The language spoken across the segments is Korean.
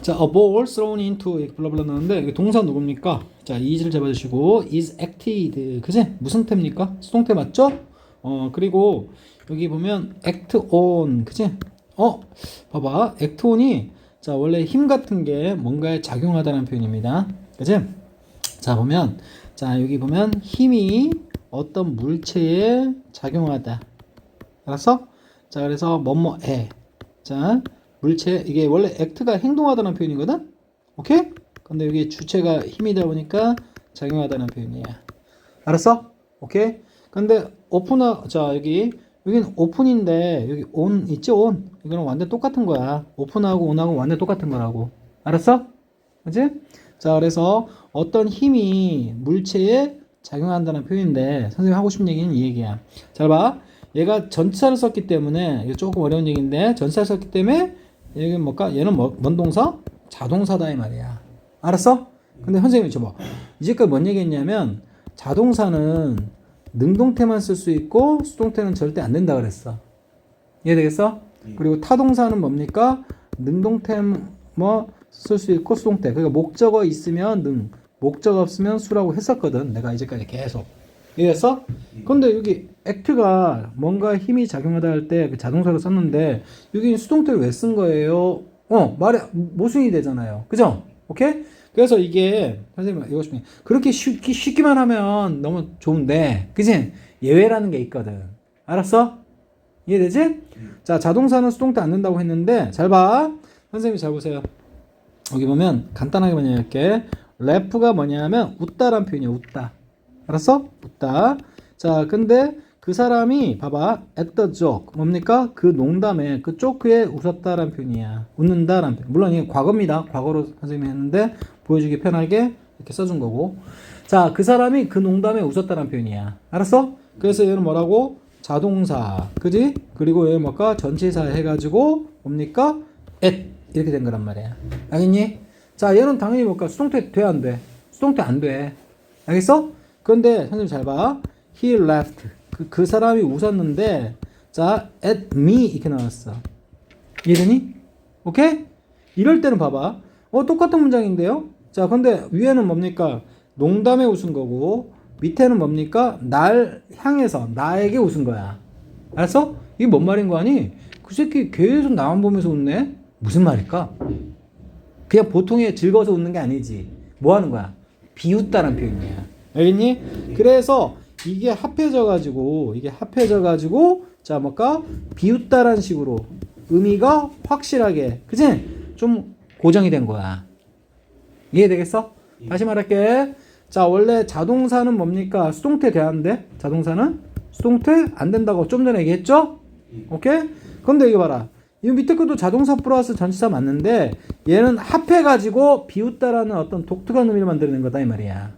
자, a ball thrown into 블라블라 나오는데 이게 동사 누굽니까? 자, is를 잡아주시고 is acted 그지? 무슨 태입니까? 수동태 맞죠? 그리고 여기 보면 act on 그지? 봐봐 act on이 자 원래 힘 같은 게 뭔가에 작용하다는 표현입니다. 그지? 자 보면 자 여기 보면 힘이 어떤 물체에 작용하다. 알았어? 자 그래서 뭐뭐에 자 물체 이게 원래 act가 행동하다는 표현이거든. 오케이? 근데 여기 주체가 힘이다 보니까 작용하다는 표현이야. 알았어? 오케이? 근데 오픈하 자 여기는 오픈인데 여기 온 있지 온 이거는 완전 똑같은 거야. 오픈하고 온하고 완전 똑같은 거라고. 알았어? 그지? 자 그래서 어떤 힘이 물체에 작용한다는 표현인데 선생님이 하고 싶은 얘기는 이 얘기야. 잘 봐. 얘가 전치사를 썼기 때문에 이거 조금 어려운 얘기인데 전치사를 썼기 때문에 얘는 뭘까? 얘는 뭔 동사? 자동사다 이 말이야. 알았어? 근데 선생님이 줘봐. 이제까지 뭔 얘기했냐면 자동사는 능동태만 쓸 수 있고 수동태는 절대 안 된다 그랬어. 이해되겠어? 그리고 타동사는 뭡니까? 능동태 뭐 쓸 수 있고 수동태. 그러니까 목적어 있으면 능, 목적어 없으면 수라고 했었거든. 내가 이제까지 계속. 이해했어? 근데 여기 act가 뭔가 힘이 작용하다 할 때 그 자동사로 썼는데 여기 수동태를 왜 쓴 거예요? 말에 모순이 되잖아요. 그죠? 오케이? 그래서 이게 선생님 이거 좀 그렇게 쉽기만 하면 너무 좋은데 그지? 예외라는 게 있거든. 알았어? 이해되지? 자 자동사는 수동태 안 된다고 했는데 잘 봐. 선생님이 잘 보세요. 여기 보면 간단하게 뭐냐 할게. 래프가 뭐냐면 웃다란 표현이야. 웃다. 알았어? 웃다. 자, 근데 그 사람이 봐봐. at the joke. 뭡니까? 그 농담에 그 조크에 웃었다란 표현이야. 웃는다란 표현. 물론 이게 과거입니다. 과거로 선생님이 했는데 보여주기 편하게 이렇게 써준 거고. 자, 그 사람이 그 농담에 웃었다란 표현이야. 알았어? 그래서 얘는 뭐라고? 자동사. 그지? 그리고 얘 뭘까? 전치사 해가지고 뭡니까? at. 이렇게 된 거란 말이야. 알겠니? 자, 얘는 당연히 뭘까? 수동태 돼, 안 돼? 수동태 안 돼. 알겠어? 그런데 선생님 잘 봐. He laughed. 그 사람이 웃었는데 자 at me 이렇게 나왔어. 이해되니? 오케이? 이럴 때는 봐봐. 똑같은 문장인데요. 자 근데 위에는 뭡니까? 농담에 웃은 거고 밑에는 뭡니까? 날 향해서 나에게 웃은 거야. 알았어? 이게 뭔 말인 거 아니? 그 새끼 계속 나만 보면서 웃네? 무슨 말일까? 그냥 보통의 즐거워서 웃는 게 아니지. 뭐 하는 거야? 비웃다는 표현이야. 알겠니? 그래서 이게 합해져가지고 자 뭘까? 비웃다란 식으로 의미가 확실하게 그치? 좀 고정이 된 거야. 이해되겠어? 다시 말할게. 자 원래 자동사는 뭡니까? 수동태 돼야 하는데 자동사는 수동태 안 된다고 좀 전에 얘기했죠? 오케이? 근데 이거 봐라. 이 밑에 것도 자동사 플러스 전치사 맞는데 얘는 합해가지고 비웃다라는 어떤 독특한 의미를 만드는 거다 이 말이야.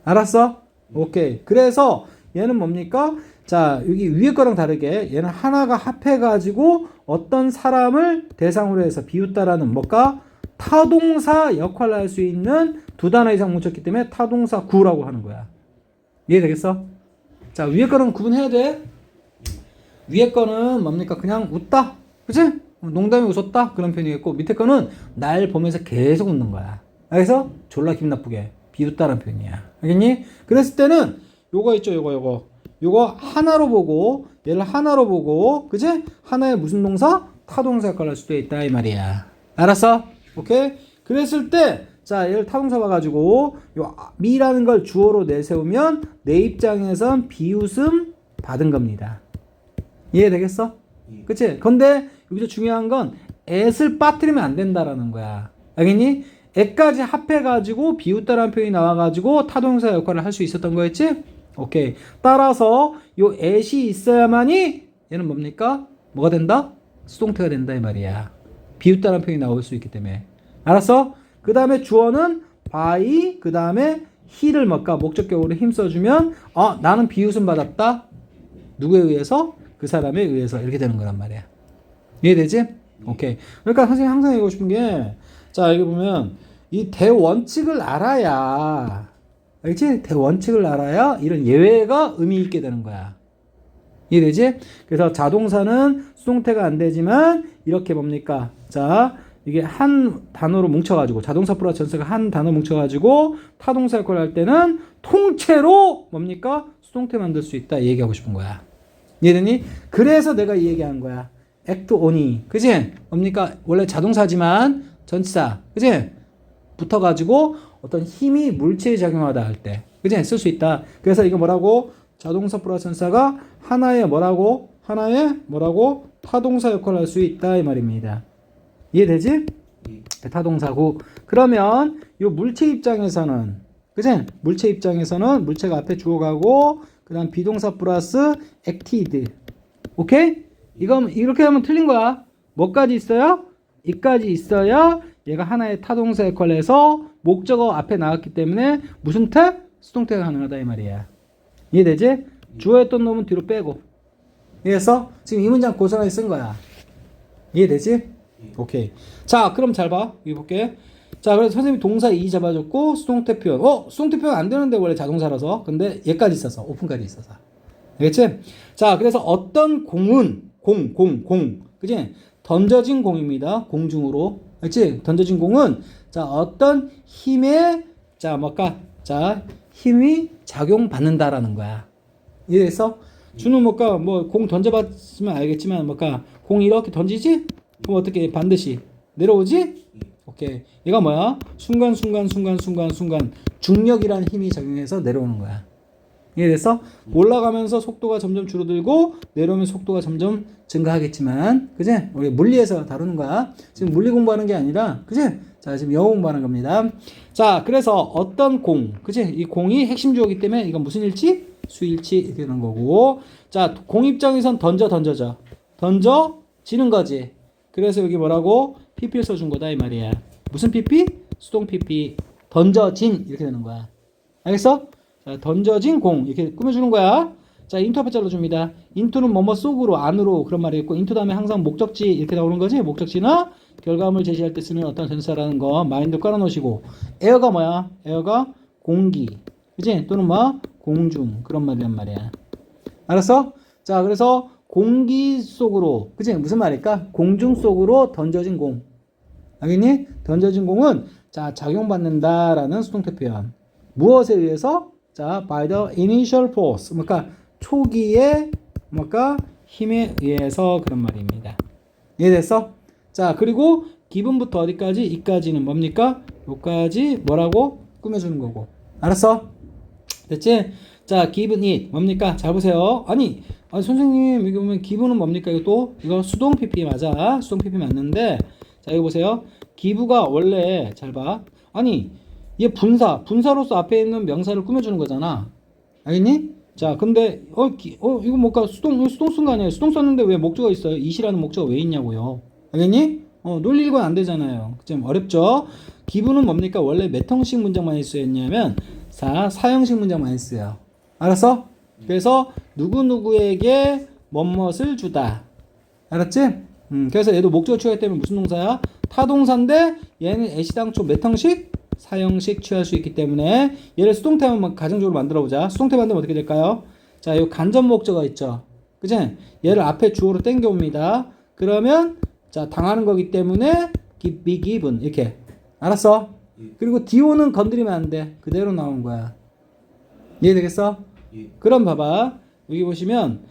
알았어? 오케이. 그래서 얘는 뭡니까? 자, 여기 위에 거랑 다르게 얘는 하나가 합해가지고 어떤 사람을 대상으로 해서 비웃다라는 뭘까? 타동사 역할을 할 수 있는 두 단어 이상 뭉쳤기 때문에 타동사 구라고 하는 거야. 이해되겠어? 자, 위에 거는 구분해야 돼. 위에 거는 뭡니까? 그냥 웃다. 그치? 농담이 웃었다. 그런 표현이겠고 밑에 거는 날 보면서 계속 웃는 거야. 그래서 졸라 기분 나쁘게. 비웃다라는 표현이야. 알겠니? 그랬을 때는 요거 있죠, 요거 하나로 보고 얘를 하나로 보고 그지? 하나의 무슨 동사? 타동사 역할을 할 수도 있다 이 말이야. 알았어? 오케이? 그랬을 때 자 얘를 타동사 봐가지고 요 미라는 걸 주어로 내세우면 내 입장에선 비웃음 받은 겁니다. 이해되겠어? 그치? 근데 여기서 중요한 건 at을 빠뜨리면 안 된다라는 거야. 알겠니? at까지 합해가지고 비웃다라는 표현이 나와가지고 타동사 역할을 할 수 있었던 거였지? 오케이. 따라서 요 at이 있어야만이 얘는 뭡니까? 뭐가 된다? 수동태가 된다 이 말이야. 비웃다라는 표현이 나올 수 있기 때문에. 알았어? 그 다음에 주어는 by 그 다음에 he를 뭘까? 목적격으로 힘 써주면 나는 비웃음 받았다. 누구에 의해서? 그 사람에 의해서 이렇게 되는 거란 말이야. 이해되지? 오케이. 그러니까 선생님이 항상 얘기하고 싶은 게 자 여기 보면 이 대원칙을 알아야 알겠지? 대원칙을 알아야 이런 예외가 의미 있게 되는 거야. 이해되지? 그래서 자동사는 수동태가 안 되지만 이렇게 뭡니까? 자 이게 한 단어로 뭉쳐가지고 자동사 플러스 전사가 한 단어 뭉쳐가지고 타동사 역할을 할 때는 통째로 뭡니까? 수동태 만들 수 있다 이 얘기하고 싶은 거야. 이해되니? 그래서 내가 이 얘기한 거야. act on이 그지? 뭡니까? 원래 자동사지만 전치사 그지? 붙어가지고 어떤 힘이 물체에 작용하다 할 때 그지? 쓸 수 있다. 그래서 이거 뭐라고? 자동사 플러스 전사가 하나의 뭐라고? 하나의 뭐라고? 타동사 역할을 할 수 있다 이 말입니다. 이해되지? 타동사고 그러면 이 물체 입장에서는 그치? 물체 입장에서는 물체가 앞에 주어가고 그 다음 비동사 플러스 acted 오케이? 이거 이렇게 하면 틀린 거야. 뭐까지 있어요? 이까지 있어야 얘가 하나의 타동사 역할을 해서 목적어 앞에 나왔기 때문에 무슨 태? 수동태가 가능하다 이 말이야. 이해되지? 주어였던 놈은 뒤로 빼고 이해했어? 지금 이 문장 고스란히 쓴 거야. 이해되지? 오케이. 자, 그럼 잘 봐. 여기 볼게. 자, 그래서 선생님이 동사 이 잡아줬고, 수동태 표현. 수동태 표현 안 되는데, 원래 자동사라서. 근데 얘까지 있어서, 오픈까지 있어서. 알겠지? 자, 그래서 어떤 공은, 그지? 던져진 공입니다. 공중으로. 알겠지? 던져진 공은, 자, 어떤 힘에, 자, 뭘까? 자, 힘이 작용받는다라는 거야. 이해됐어? 주는 뭘까? 뭐, 공 던져봤으면 알겠지만, 뭘까? 공 이렇게 던지지? 그럼 어떻게 반드시 내려오지? 오케이. 얘가 뭐야? 순간 중력이라는 힘이 작용해서 내려오는 거야. 이해됐어? 올라가면서 속도가 점점 줄어들고 내려오면 속도가 점점 증가하겠지만 그지? 우리 물리에서 다루는 거야. 지금 물리 공부하는 게 아니라 그지? 자, 지금 영어 공부하는 겁니다. 자, 그래서 어떤 공 그지? 이 공이 핵심 주어이기 때문에 이건 무슨 일치? 수일치 이렇게 되는 거고 자, 공 입장에선 던져지는 거지. 그래서 여기 뭐라고? PP를 써준 거다 이 말이야. 무슨 PP? 수동 PP. 던져진 이렇게 되는 거야. 알겠어? 자, 던져진 공 이렇게 꾸며주는 거야. 자, 인투 앞에 잘라줍니다. 인투는 뭐뭐 속으로 안으로 그런 말이 있고 인투 다음에 항상 목적지 이렇게 나오는 거지. 목적지나 결과물 제시할 때 쓰는 어떤 전사라는 거 마인드 깔아놓으시고 에어가 뭐야? 에어가 공기 그치? 또는 뭐? 공중 그런 말이란 말이야. 알았어? 자, 그래서 공기 속으로 그치? 무슨 말일까? 공중 속으로 던져진 공 알겠니? 던져진 공은 자 작용받는다라는 수동태 표현 무엇에 의해서? 자 by the initial force 그러니까 초기의 뭔가 힘에 의해서 그런 말입니다. 이해됐어? 자 그리고 기분부터 어디까지? 이까지는 뭡니까? 여기까지 뭐라고? 꾸며주는 거고 알았어? 됐지? 자 given it 뭡니까? 잘 보세요. 아니 선생님 여기 보면 기부는 뭡니까? 이거 수동 PP 맞아. 수동 PP 맞는데 자 여기 보세요. 기부가 원래 잘 봐. 아니 얘 분사로서 앞에 있는 명사를 꾸며주는 거잖아. 알겠니? 자 근데 이거 뭔가 수동 쓴 거 아니에요? 수동 썼는데 왜 목적어 있어요? it이라는 목적어 왜 있냐고요. 알겠니? 논리 읽으면 안 되잖아요. 좀 어렵죠? 기부는 뭡니까? 원래 몇 형식 문장 많이 쓰였냐면 사형식 문장 많이 쓰여. 알았어? 그래서 누구누구에게 뭐뭇을 주다. 알았지? 그래서 얘도 목적어 취할 때문에 무슨 동사야? 타동사인데 얘는 애시당초 몇 형식? 사형식 취할 수 있기 때문에 얘를 수동태 한번 가정적으로 만들어 보자. 수동태 만들면 어떻게 될까요? 자, 이 간접 목적어 있죠. 그치? 얘를 앞에 주어로 땡겨 옵니다. 그러면 자, 당하는 거기 때문에 be given 이렇게. 알았어? 그리고 DO는 건드리면 안 돼. 그대로 나온 거야. 이해되겠어? 그럼 봐봐. 여기 보면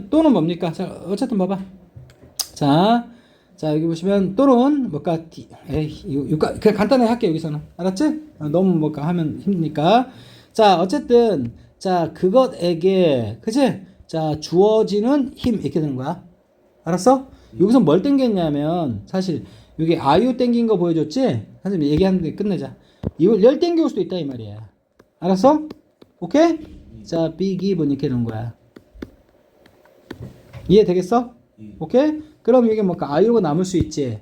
또는 뭡니까? 자, 어쨌든 봐봐. 자, 여기 보시면 또는 뭘까? 그냥 간단하게 할게 여기서는. 알았지? 너무 뭘까 하면 힘드니까. 자, 어쨌든 자, 그것에게 그치? 자, 주어지는 힘 이렇게 되는 거야. 알았어? 여기서 뭘 땡겼냐면 사실 여기 아유 땡긴 거 보여줬지? 선생님 얘기하는데 끝내자. 이걸 열 땡겨올 수도 있다 이 말이야. 알았어? 오케이? 자, be given 이렇게 되는 거야. 이해되겠어? 오케이? 그럼 이게 뭔가 아유가 남을 수 있지.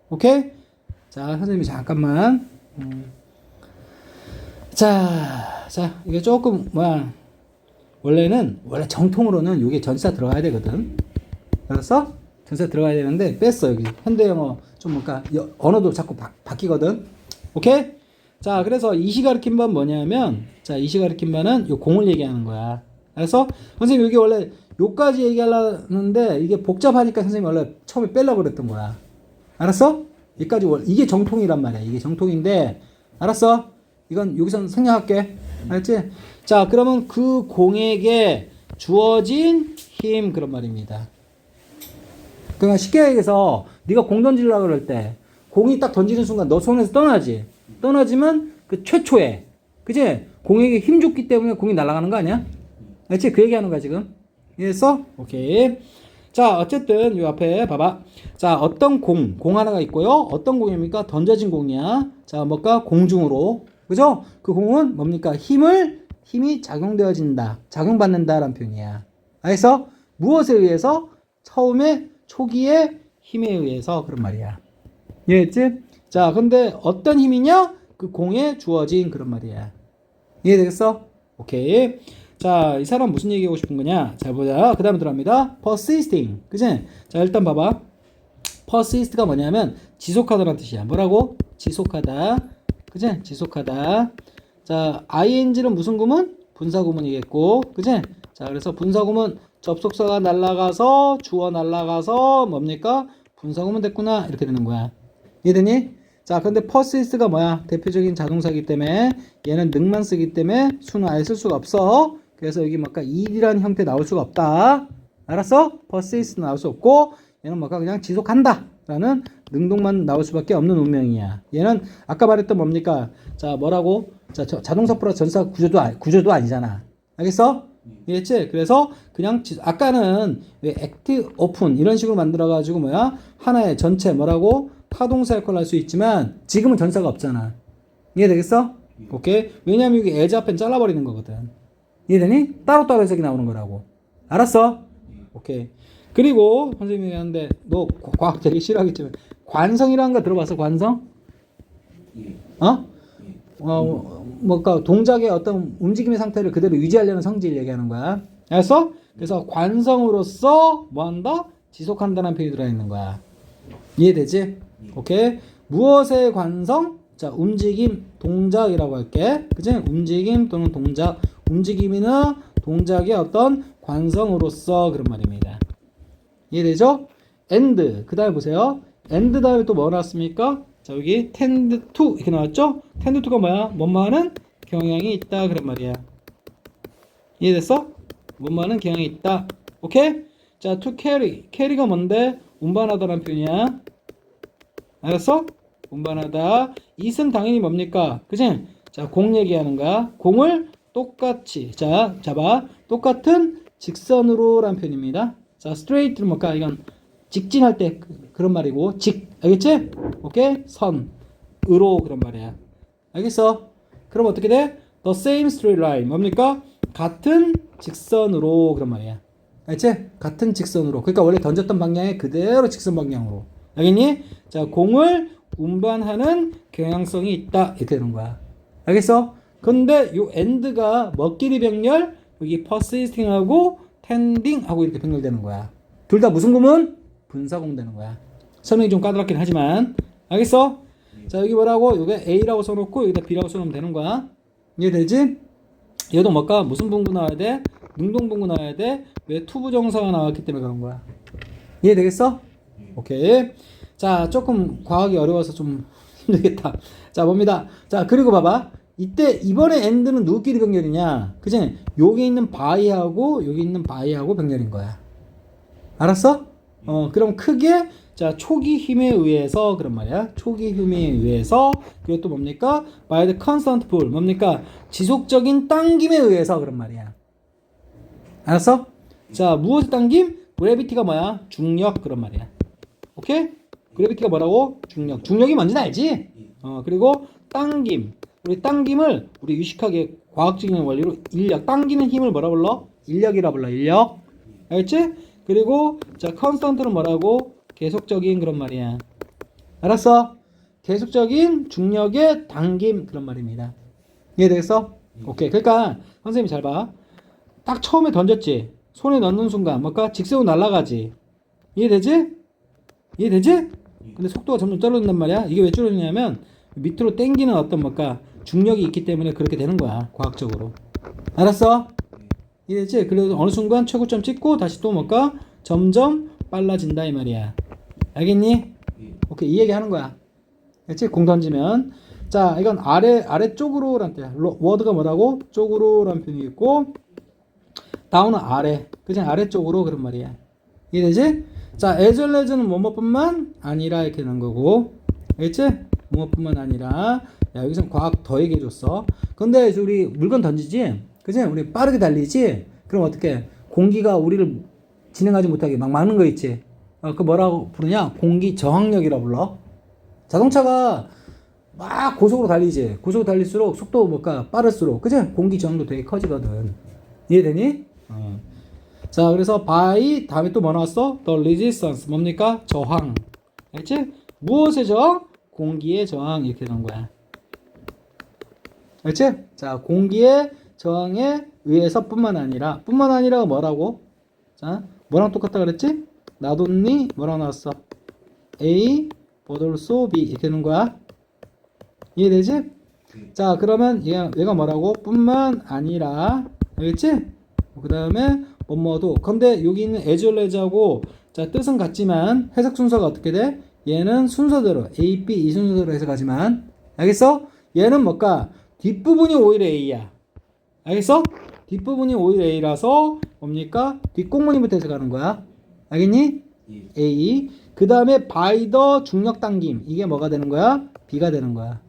오케이? 자, 선생님이 잠깐만. 자, 이게 조금 원래 정통으로는 이게 전치사 들어가야 되거든. 알았어? 전치사 들어가야 되는데 뺐어 여기. 현대영어 좀 뭔가 언어도 자꾸 바뀌거든. 오케이? 자, 그래서 이시 가르친 바는 뭐냐면, 자, 이시 가르친 바는 요 공을 얘기하는 거야. 그래서 선생님 여기 원래 요까지 얘기하려는데 이게 복잡하니까 선생님 원래 처음에 빼려고 그랬던 거야. 알았어? 여기까지 이게 정통이란 말이야. 이게 정통인데 알았어? 이건 여기선 생략할게. 알았지? 자, 그러면 그 공에게 주어진 힘 그런 말입니다. 그러니까 쉽게 얘기해서 네가 공 던지려고 그럴 때 공이 딱 던지는 순간 너 손에서 떠나지. 떠나지만 그 최초에 그치? 공에게 힘 줬기 때문에 공이 날아가는 거 아니야? 알지? 그 얘기하는 거야 지금. 이해했어? 오케이. 자, 어쨌든 요 앞에 봐봐. 자, 어떤 공 하나가 있고요. 어떤 공입니까? 던져진 공이야. 자, 뭘까? 공중으로. 그죠? 그 공은 뭡니까? 힘이 작용되어진다. 작용받는다라는 표현이야. 알겠어? 무엇에 의해서? 처음에 초기에 힘에 의해서 그런 말이야. 이해했지? 자, 근데 어떤 힘이냐? 그 공에 주어진 그런 말이야. 이해되겠어? 오케이. 자, 이 사람 무슨 얘기하고 싶은 거냐? 자, 보자. 그 다음에 들어갑니다. persisting. 그치? 자, 일단 봐봐. persist가 뭐냐면 지속하다라는 뜻이야. 뭐라고? 지속하다. 그치? 지속하다. 자, ing는 무슨 구문? 분사구문이겠고. 그치? 자, 그래서 분사구문 접속사가 날라가서 주어 날라가서 뭡니까? 분사구문 됐구나. 이렇게 되는 거야. 이해되니? 자, 근데 persist가 뭐야? 대표적인 자동사이기 때문에 얘는 능만 쓰기 때문에 수는 아예 쓸 수가 없어. 그래서 여기 뭔가 it이라는 형태 나올 수가 없다. 알았어? persist 나올 수 없고 얘는 뭔가 그냥 지속한다 라는 능동만 나올 수밖에 없는 운명이야. 얘는 아까 말했던 뭡니까? 자, 뭐라고? 자, 자동사 플러스 전사 구조도 아니잖아. 알겠어? 이해했지? 그래서 그냥 아까는 왜 act open 이런 식으로 만들어 가지고 뭐야? 하나의 전체 뭐라고? 타동사 역할을 할 수 있지만 지금은 전사가 없잖아. 이해되겠어? 오케이. 왜냐면 여기 as 앞엔 잘라버리는 거거든. 이해되니? 따로따로 해석이 나오는 거라고. 알았어? 오케이. 그리고 선생님이 하는데 너 과학 되게 싫어하겠지만 관성이라는 거 들어봤어? 관성? 뭔가 동작의 어떤 움직임의 상태를 그대로 유지하려는 성질 얘기하는 거야. 알았어? 그래서 관성으로서 뭐 한다? 지속한다는 표현이 들어있는 거야. 이해되지? 오케이. 무엇의 관성? 자, 움직임, 동작이라고 할게. 그치? 움직임 또는 동작. 움직임이나 동작의 어떤 관성으로서 그런 말입니다. 이해되죠? and. 그 다음에 보세요. and 다음에 또 뭐 나왔습니까? 자, 여기 tend to 이렇게 나왔죠? tend to가 뭐야? 뭐뭐하는 경향이 있다 그런 말이야. 이해됐어? 뭐뭐하는 경향이 있다. 오케이? 자, to carry. carry가 뭔데? 운반하다라는 표현이야. 알았어? 운반하다. it은 당연히 뭡니까? 그치? 자, 공 얘기하는 거야. 공을 똑같이. 자, 잡아. 똑같은 직선으로 라는 표현입니다. 자, straight는 뭘까? 이건 직진할 때 그런 말이고. 알겠지? 오케이? 선으로 그런 말이야. 알겠어? 그럼 어떻게 돼? The same straight line. 뭡니까? 같은 직선으로 그런 말이야. 알겠지? 같은 직선으로. 그러니까 원래 던졌던 방향에 그대로 직선 방향으로. 알겠니? 자, 공을 운반하는 경향성이 있다. 이렇게 되는 거야. 알겠어? 근데 요 end가 뭐끼리 병렬? 여기 persisting하고 tending하고 이렇게 병렬되는 거야. 둘 다 무슨 구문? 분사구문 되는 거야. 설명이 좀 까다롭긴 하지만. 알겠어? 자, 여기 뭐라고? 여기 A라고 써놓고 여기다 B라고 써놓으면 되는 거야. 이해되지? 얘도 뭘까? 무슨 분구 나와야 돼? 능동분구 나와야 돼? 왜 투부정사가 나왔기 때문에 그런 거야. 이해되겠어? 오케이. 자, 조금 과학이 어려워서 좀 힘들겠다. 자, 봅니다. 자, 그리고 봐봐. 이번에 end는 누구끼리 병렬이냐? 그치? 여기 있는 by하고 여기 있는 by하고 병렬인 거야. 알았어? 그럼 크게 자, 초기 힘에 의해서 그런 말이야. 초기 힘에 의해서. 그리고 또 뭡니까? by the constant pull. 뭡니까? 지속적인 당김에 의해서 그런 말이야. 알았어? 자, 무엇의 당김? gravity가 뭐야? 중력 그런 말이야. 오케이? gravity가 뭐라고? 중력. 중력이 뭔지 알지? 그리고 당김. 우리 당김을 우리 유식하게 과학적인 원리로 인력. 당기는 힘을 뭐라 불러? 인력이라 불러. 인력. 알겠지? 그리고 자, constant는 뭐라고? 계속적인 그런 말이야. 알았어? 계속적인 중력의 당김 그런 말입니다. 이해되겠어? 오케이. 그러니까 선생님이 잘 봐. 딱 처음에 던졌지. 손에 넣는 순간 뭘까? 직선으로 날아가지. 이해되지? 이해되지? 근데 속도가 점점 떨어진단 말이야. 이게 왜 줄어드냐면 밑으로 당기는 어떤 뭘까? 중력이 있기 때문에 그렇게 되는 거야. 과학적으로. 알았어? 이해되지? 그래서 어느 순간 최고점 찍고 다시 또 뭘까? 점점 빨라진다 이 말이야. 알겠니? 오케이. 이 얘기 하는 거야. 그렇지? 공 던지면. 자, 이건 아래쪽으로란 뜻이야. 워드가 뭐라고? 쪽으로란 표현이 있고, 다운은 아래. 그냥 아래쪽으로 그런 말이야. 이해되지? 자, as 뭐뭐뿐만 아니라 이렇게 되는 거고. 알겠지? 뭐뭐뿐만 아니라. 야, 여기서 과학 더 얘기해줬어. 근데 우리 물건 던지지? 그지? 우리 빠르게 달리지? 그럼 어떻게? 공기가 우리를 진행하지 못하게 막 막는 거 있지? 그 뭐라고 부르냐? 공기 저항력이라 불러. 자동차가 막 고속으로 달리지. 고속으로 달릴수록 속도 뭘까? 빠를수록. 그지? 공기 저항도 되게 커지거든. 이해되니? 자, 그래서 by 다음에 또 뭐 나왔어? The resistance 뭡니까? 저항. 알지? 무엇의 저항? 공기의 저항 이렇게 되는 거야. 알지? 자, 공기의 저항에 의해서 뿐만 아니라 뭐라고? 자, 뭐랑 똑같다 그랬지? not only 뭐라고 나왔어? A but also B 이렇게 되는 거야. 이해되지? 자, 그러면 얘가 뭐라고? 뿐만 아니라 알겠지? 그 다음에 뭐뭐도. 근데 여기 있는 as well as하고 자, 뜻은 같지만 해석 순서가 어떻게 돼? 얘는 순서대로 A, B 이 순서대로 해석하지만 알겠어? 얘는 뭘까? 뒷부분이 오히려 A야. 알겠어? 뒷부분이 오히려 A라서 뭡니까? 뒷공무니부터 해석하는 거야. 알겠니? A. 그 다음에 by the 중력 당김. 이게 뭐가 되는 거야? B가 되는 거야.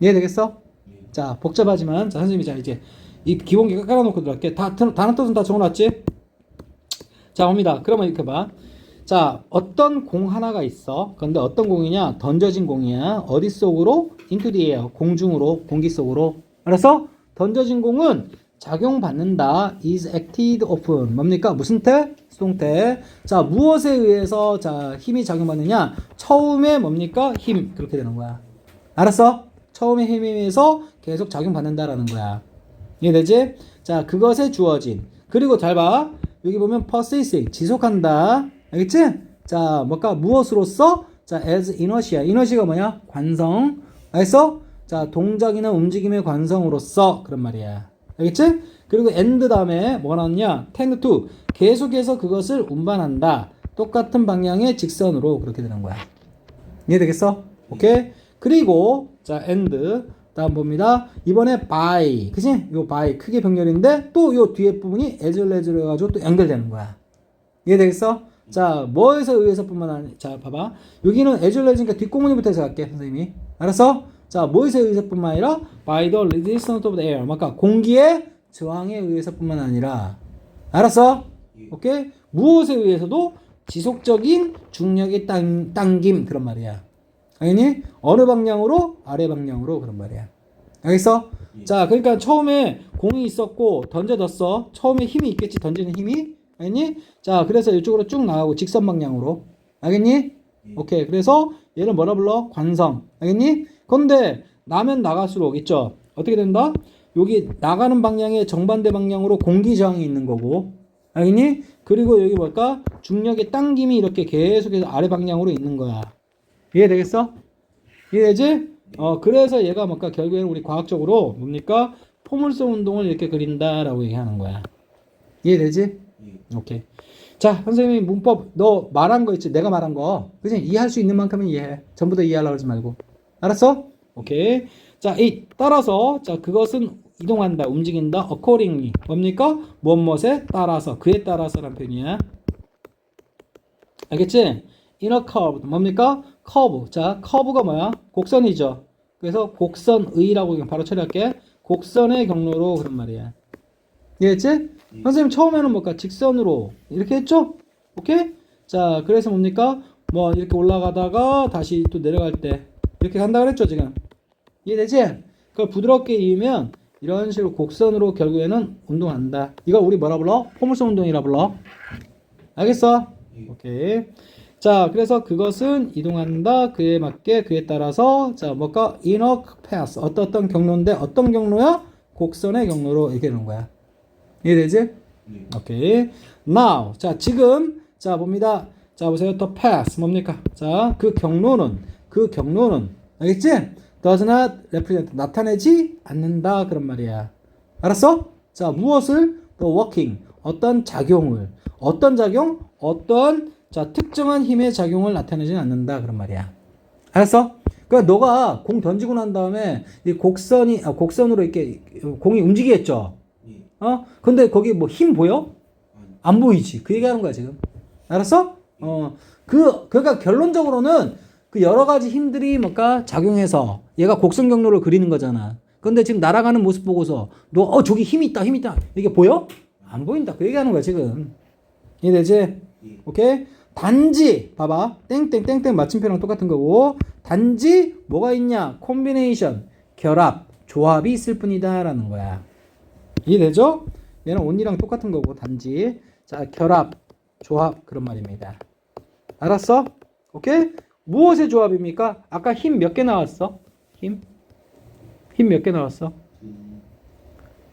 이해되겠어? 자, 복잡하지만 자, 선생님이 자 이제 이 기본기 깔아놓고 들어갈게. 단어 뜻은 다 적어놨지? 자, 옵니다. 그러면 이렇게 봐. 자, 어떤 공 하나가 있어. 근데 어떤 공이냐? 던져진 공이야. 어디 속으로? into the air. 공중으로, 공기 속으로. 알았어? 던져진 공은 작용받는다. is acted upon. 뭡니까? 무슨 태? 수동태. 자, 무엇에 의해서 자, 힘이 작용받느냐? 처음에 뭡니까? 힘. 그렇게 되는 거야. 알았어? 처음에 힘에 의해서 계속 작용받는다라는 거야. 이해되지? 자, 그것에 주어진. 그리고 잘 봐. 여기 보면 persist. 지속한다. 알겠지? 자, 뭘까? 무엇으로써? 자, as inertia. inertia가 뭐냐? 관성. 알겠어? 자, 동작이나 움직임의 관성으로서 그런 말이야. 알겠지? 그리고 and 다음에 뭐가 나왔냐? tend to. 계속해서 그것을 운반한다. 똑같은 방향의 직선으로 그렇게 되는 거야. 이해되겠어? 오케이? 그리고 자, and 다음 봅니다. 이번에 by. 그치? 요 by 크게 병렬인데 또 요 뒤에 부분이 as well as로 해가지고 또 연결되는 거야. 이해되겠어? 자, 뭐에서 의해서뿐만 아니라 자, 봐봐. 여기는 as well as니까 뒷공무니부터 해서 갈게, 선생님이. 알았어? 자, 뭐에서 의해서뿐만 아니라 by the resistance of the air. 그러니까 공기의 저항에 의해서뿐만 아니라. 알았어? 오케이? 무엇에 의해서도 지속적인 중력의 당김 그런 말이야. 알겠니? 어느 방향으로? 아래 방향으로 그런 말이야. 알겠어? 자, 그러니까 처음에 공이 있었고 던져졌어. 처음에 힘이 있겠지, 던지는 힘이. 알겠니? 자, 그래서 이쪽으로 쭉 나가고 직선 방향으로. 알겠니? 오케이. 그래서 얘를 뭐라 불러? 관성. 알겠니? 근데 나면 나갈수록 있죠? 어떻게 된다? 여기 나가는 방향의 정반대 방향으로 공기 저항이 있는 거고. 알겠니? 그리고 여기 뭘까? 중력의 당김이 이렇게 계속해서 아래 방향으로 있는 거야. 이해되겠어? 이해되지? 그래서 얘가 뭘까? 결국에는 우리 과학적으로 뭡니까? 포물선 운동을 이렇게 그린다라고 얘기하는 거야. 이해되지? 오케이. 자, 선생님이 문법 너 말한 거 있지? 내가 말한 거. 그치? 이해할 수 있는 만큼은 이해해. 전부 다 이해하려고 하지 말고. 알았어? 오케이. 자, 이 따라서 자, 그것은 이동한다, 움직인다. accordingly. 뭡니까? 무엇에 따라서, 그에 따라서란 표현이야. 알겠지? inner curve. 뭡니까? 커브. 자, 커브가 뭐야? 곡선이죠. 그래서 곡선의라고 그냥 바로 처리할게. 곡선의 경로로 그런 말이야. 이해했지? 선생님 처음에는 뭘까? 직선으로 이렇게 했죠? 오케이? 자, 그래서 뭡니까? 뭐 이렇게 올라가다가 다시 또 내려갈 때 이렇게 간다 그랬죠 지금? 이해되지? 그걸 부드럽게 이으면 이런 식으로 곡선으로 결국에는 운동한다. 이거 우리 뭐라 불러? 포물선 운동이라 불러. 알겠어? 오케이. 자, 그래서 그것은 이동한다. 그에 맞게 그에 따라서 자, 뭘까? inner path. 어떤 경로인데 어떤 경로야? 곡선의 경로로 이렇게 되는 거야. 이해되지? 오케이. Now. 자, 지금 자, 봅니다. 자, 보세요. The path 뭡니까? 자, 그 경로는 알겠지? Does not represent 나타내지 않는다 그런 말이야. 알았어? 자, 무엇을? The working 어떤 작용을 어떤 작용? 어떤 자, 특정한 힘의 작용을 나타내지는 않는다 그런 말이야. 알았어? 그러니까 너가 공 던지고 난 다음에 이 곡선으로 이렇게 공이 움직이겠죠. 어? 근데 거기 뭐 힘 보여? 안 보이지. 그 얘기하는 거야 지금. 알았어? 그러니까 결론적으로는 그 여러 가지 힘들이 뭔가 작용해서 얘가 곡선 경로를 그리는 거잖아. 근데 지금 날아가는 모습 보고서 너 저기 힘이 있다, 힘이 있다. 이게 보여? 안 보인다. 그 얘기하는 거야 지금. 이해되지? 오케이? 단지 봐봐. 땡땡땡땡 마침표랑 똑같은 거고 단지 뭐가 있냐? 콤비네이션, 결합, 조합이 있을 뿐이다 라는 거야. 이해되죠? 얘는 only랑 똑같은 거고 단지 자 결합, 조합 그런 말입니다. 알았어? 오케이? 무엇의 조합입니까? 아까 힘 몇 개 나왔어? 힘 몇 개 나왔어?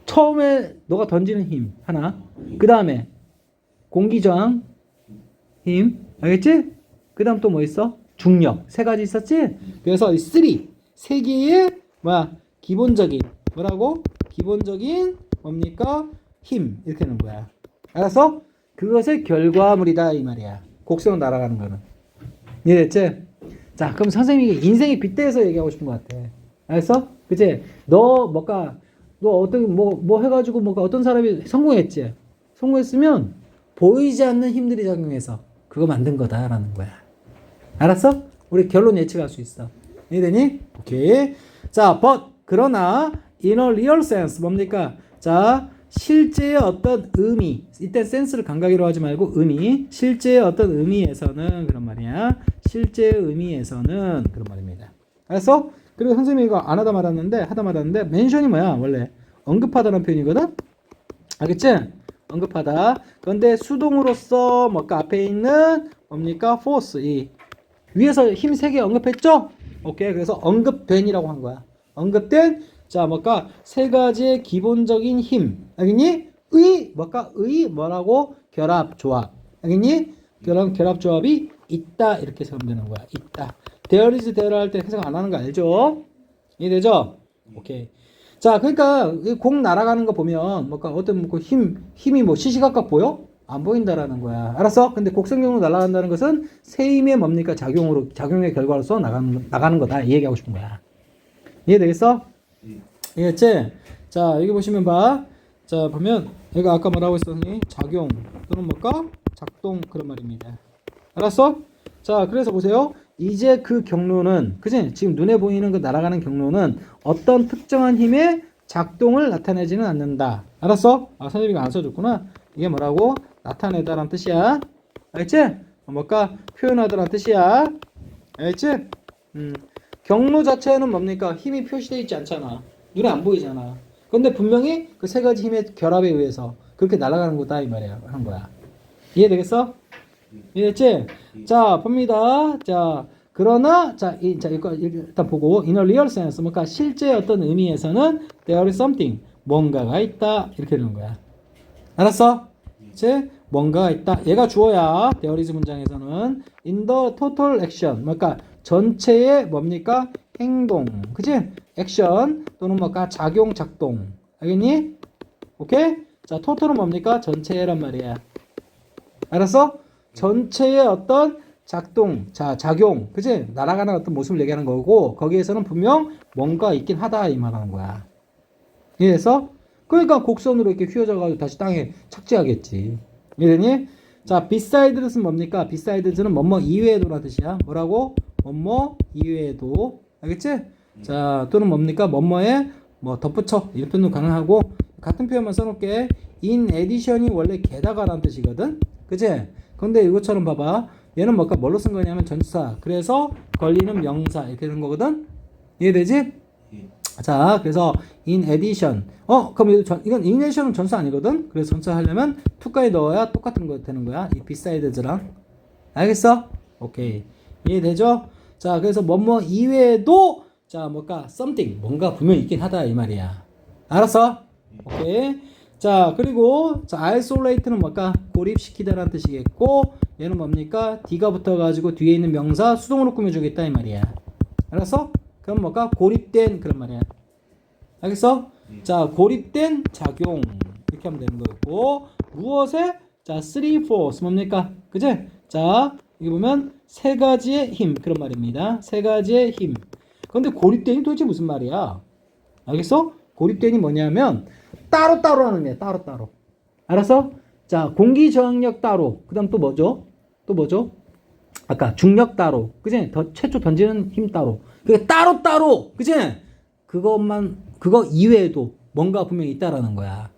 처음에 너가 던지는 힘 하나, 그 다음에 공기저항 힘, 알겠지? 그 다음 또 뭐 있어? 중력 세 가지 있었지? 그래서 이 세 개의 뭐야 기본적인 뭐라고? 기본적인 뭡니까? 힘 이렇게 하는 거야. 알았어? 그것의 결과물이다 이 말이야. 곡선으로 날아가는 거는. 이해됐지? 자 그럼 선생님이 인생에 빗대서 얘기하고 싶은 것 같아. 알았어? 그치? 너 어떤 뭐 해가지고 뭐가 어떤 사람이 성공했지? 성공했으면 보이지 않는 힘들이 작용해서 그거 만든 거다라는 거야. 알았어? 우리 결론 예측할 수 있어. 이해되니? 오케이. 자, 그러나 in a real sense 뭡니까? 자, 실제의 어떤 의미, 이때 센스를 감각이로 하지 말고 의미, 실제의 어떤 의미에서는 그런 말이야. 실제의 의미에서는 그런 말입니다. 알았어? 그리고 선생님이 이거 안 하다 말았는데 멘션이 뭐야? 원래 언급하다는 표현이거든? 알겠지? 언급하다. 그런데 수동으로서 뭔가 앞에 있는 뭡니까? force 이 위에서 힘 3개 언급했죠? 오케이. 그래서 언급된이라고 한 거야. 언급된 자 뭔가 세 가지의 기본적인 힘. 알겠니? 뭐라고? 결합 조합. 알겠니? 결합 조합이 있다 이렇게 해석하면 되는 거야. 있다. there is there 할 때 해석 안 하는 거 알죠? 이해되죠? 오케이. 자, 그러니까 공 날아가는 거 보면 뭔가 어떤 뭐 힘이 뭐 시시각각 보여? 안 보인다라는 거야. 알았어? 근데 곡선경으로 날아간다는 것은 세 힘의 뭡니까? 작용의 결과로서 나가는 거다. 이 얘기하고 싶은 거야. 이해되겠어? 이해했지? 자, 여기 보시면 봐. 자, 보면 얘가 아까 뭐라고 했었니? 작용 또는 뭘까? 작동 그런 말입니다. 알았어? 자, 그래서 보세요. 이제 그 경로는 그치? 지금 눈에 보이는 그 날아가는 경로는 어떤 특정한 힘의 작동을 나타내지는 않는다. 알았어? 아, 선생님이 안 써줬구나. 이게 뭐라고? 나타내다라는 뜻이야. 알겠지? 뭘까? 표현하다라는 뜻이야. 알겠지? 경로 자체는 뭡니까? 힘이 표시되어 있지 않잖아. 눈에 안 보이잖아. 근데 분명히 그 세 가지 힘의 결합에 의해서 그렇게 날아가는 거다 이 말이야. 하는 거야. 이해되겠어? 이해됐지? 자, 봅니다. 자, 그러나, 이거 일단 보고, in a real sense, 뭔가 실제 어떤 의미에서는 there is something, 뭔가가 있다. 이렇게 되는 거야. 알았어? 그치? 뭔가가 있다. 얘가 주어야, there is 문장에서는 in the total action, 뭔가 전체의 뭡니까? 행동. 그치? 액션 또는 뭔가 작용, 작동. 알겠니? 오케이? 자, total은 뭡니까? 전체란 말이야. 알았어? 전체의 어떤 작동, 작용, 그치? 날아가는 어떤 모습을 얘기하는 거고, 거기에서는 분명 뭔가 있긴 하다, 이 말하는 거야. 이해해서? 그러니까 곡선으로 이렇게 휘어져가지고 다시 땅에 착지하겠지. 이해되니? 자, besides는 뭡니까? besides는 뭐뭐 이외에도라는 뜻이야. 뭐라고? 뭐뭐 이외에도. 알겠지? 자, 또는 뭡니까? 뭐뭐에 뭐 덧붙여. 이런 표현도 가능하고, 같은 표현만 써놓을게. in addition이 원래 게다가라는 뜻이거든? 그치? 근데 이것처럼 봐봐. 얘는 뭘로 쓴 거냐면 전치사. 그래서 걸리는 명사. 이렇게 되는 거거든? 이해되지? 자, 그래서 in addition. 그럼 이건 in addition은 전치사 아니거든? 그래서 전치사 하려면 to까지 넣어야 똑같은 거 되는 거야. 이 besides랑. 알겠어? 오케이. 이해되죠? 자, 그래서 뭐뭐 이외에도 자, something. 뭔가 분명히 있긴 하다. 이 말이야. 알았어? 오케이. 자, 그리고 자, isolate는 고립시키다라는 뜻이겠고, 얘는 뭡니까? D가 붙어가지고 뒤에 있는 명사 수동으로 꾸며주겠다 이 말이야. 알았어? 그럼 고립된 그런 말이야. 알겠어? 자, 고립된 작용 이렇게 하면 되는 거였고, 무엇에? 자, 3 force 뭡니까? 그제? 자, 여기 보면 세 가지의 힘 그런 말입니다. 세 가지의 힘. 근데 고립된이 도대체 무슨 말이야? 알겠어? 고립된이 뭐냐면 따로따로라는 의미야. 따로따로. 알았어? 자, 공기 저항력 따로. 그다음 또 뭐죠? 또 뭐죠? 아까 중력 따로. 그지? 최초 던지는 힘 따로. 그게 따로따로. 그지? 그거 이외에도 뭔가 분명히 있다라는 거야.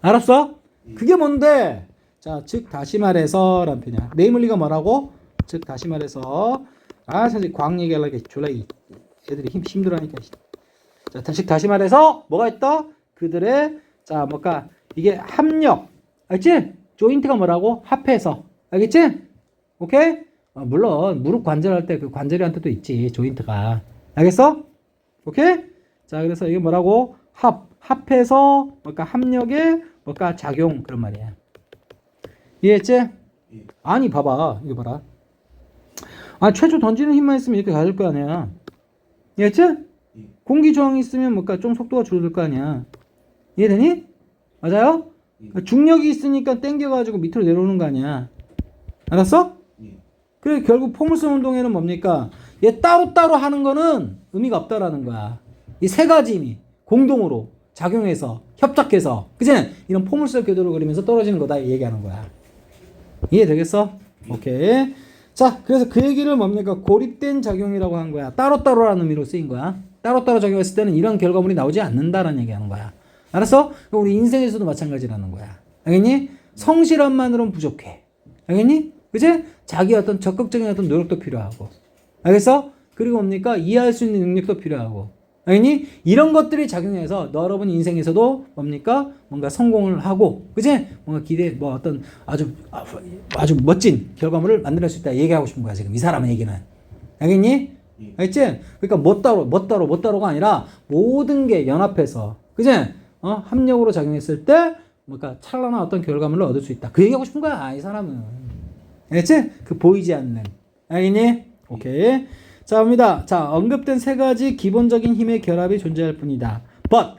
알았어? 그게 뭔데? 자, 즉 다시 말해서 라는 표현이야. 네이멀리가 뭐라고? 즉 다시 말해서 사실 과학 얘기하려니까 졸라 애들이 힘들어하니까. 자, 다시 말해서 뭐가 있다? 그들의 자, 뭐까 이게 합력. 알지? 조인트가 뭐라고? 합해서. 알겠지? 오케이? 물론 무릎 관절할 때 그 관절이란 뜻도 있지. 조인트가. 알겠어? 오케이? 자, 그래서 이게 뭐라고? 합해서 뭐까 합력의 뭐까 작용 그런 말이야. 이해했지? 아니 봐봐. 이거 봐라. 최초 던지는 힘만 있으면 이렇게 가질 거 아니야. 이해했지? 공기 저항이 있으면 뭐까 좀 속도가 줄어들 거 아니야. 이해되니? 맞아요? 중력이 있으니까 땡겨가지고 밑으로 내려오는 거 아니야. 알았어? 그래 결국 포물선 운동에는 뭡니까? 얘 따로따로 하는 거는 의미가 없다라는 거야. 이 세 가지 힘이 공동으로 작용해서 협작해서 그치? 이런 포물선 궤도를 그리면서 떨어지는 거다 얘기하는 거야. 이해되겠어? 오케이. 자, 그래서 그 얘기를 뭡니까? 고립된 작용이라고 한 거야. 따로따로라는 의미로 쓰인 거야. 따로따로 작용했을 때는 이런 결과물이 나오지 않는다라는 얘기하는 거야. 알았어? 우리 인생에서도 마찬가지라는 거야. 알겠니? 성실함만으로는 부족해. 알겠니? 그치? 자기 어떤 적극적인 어떤 노력도 필요하고. 알겠어? 그리고 뭡니까? 이해할 수 있는 능력도 필요하고. 알겠니? 이런 것들이 작용해서 여러분 인생에서도 뭡니까? 뭔가 성공을 하고, 그치? 뭔가 어떤 아주 멋진 결과물을 만들 수 있다 얘기하고 싶은 거야, 지금. 이 사람의 얘기는. 알겠니? 알겠지? 그러니까 뭐 따로가 아니라 모든 게 연합해서, 그치? 합력으로 작용했을 때, 뭔가 찬란한 어떤 결과물을 얻을 수 있다. 그 얘기하고 싶은 거야, 이 사람은. 알겠지? 그 보이지 않는. 알겠니? 오케이. 자, 봅니다. 자, 언급된 세 가지 기본적인 힘의 결합이 존재할 뿐이다.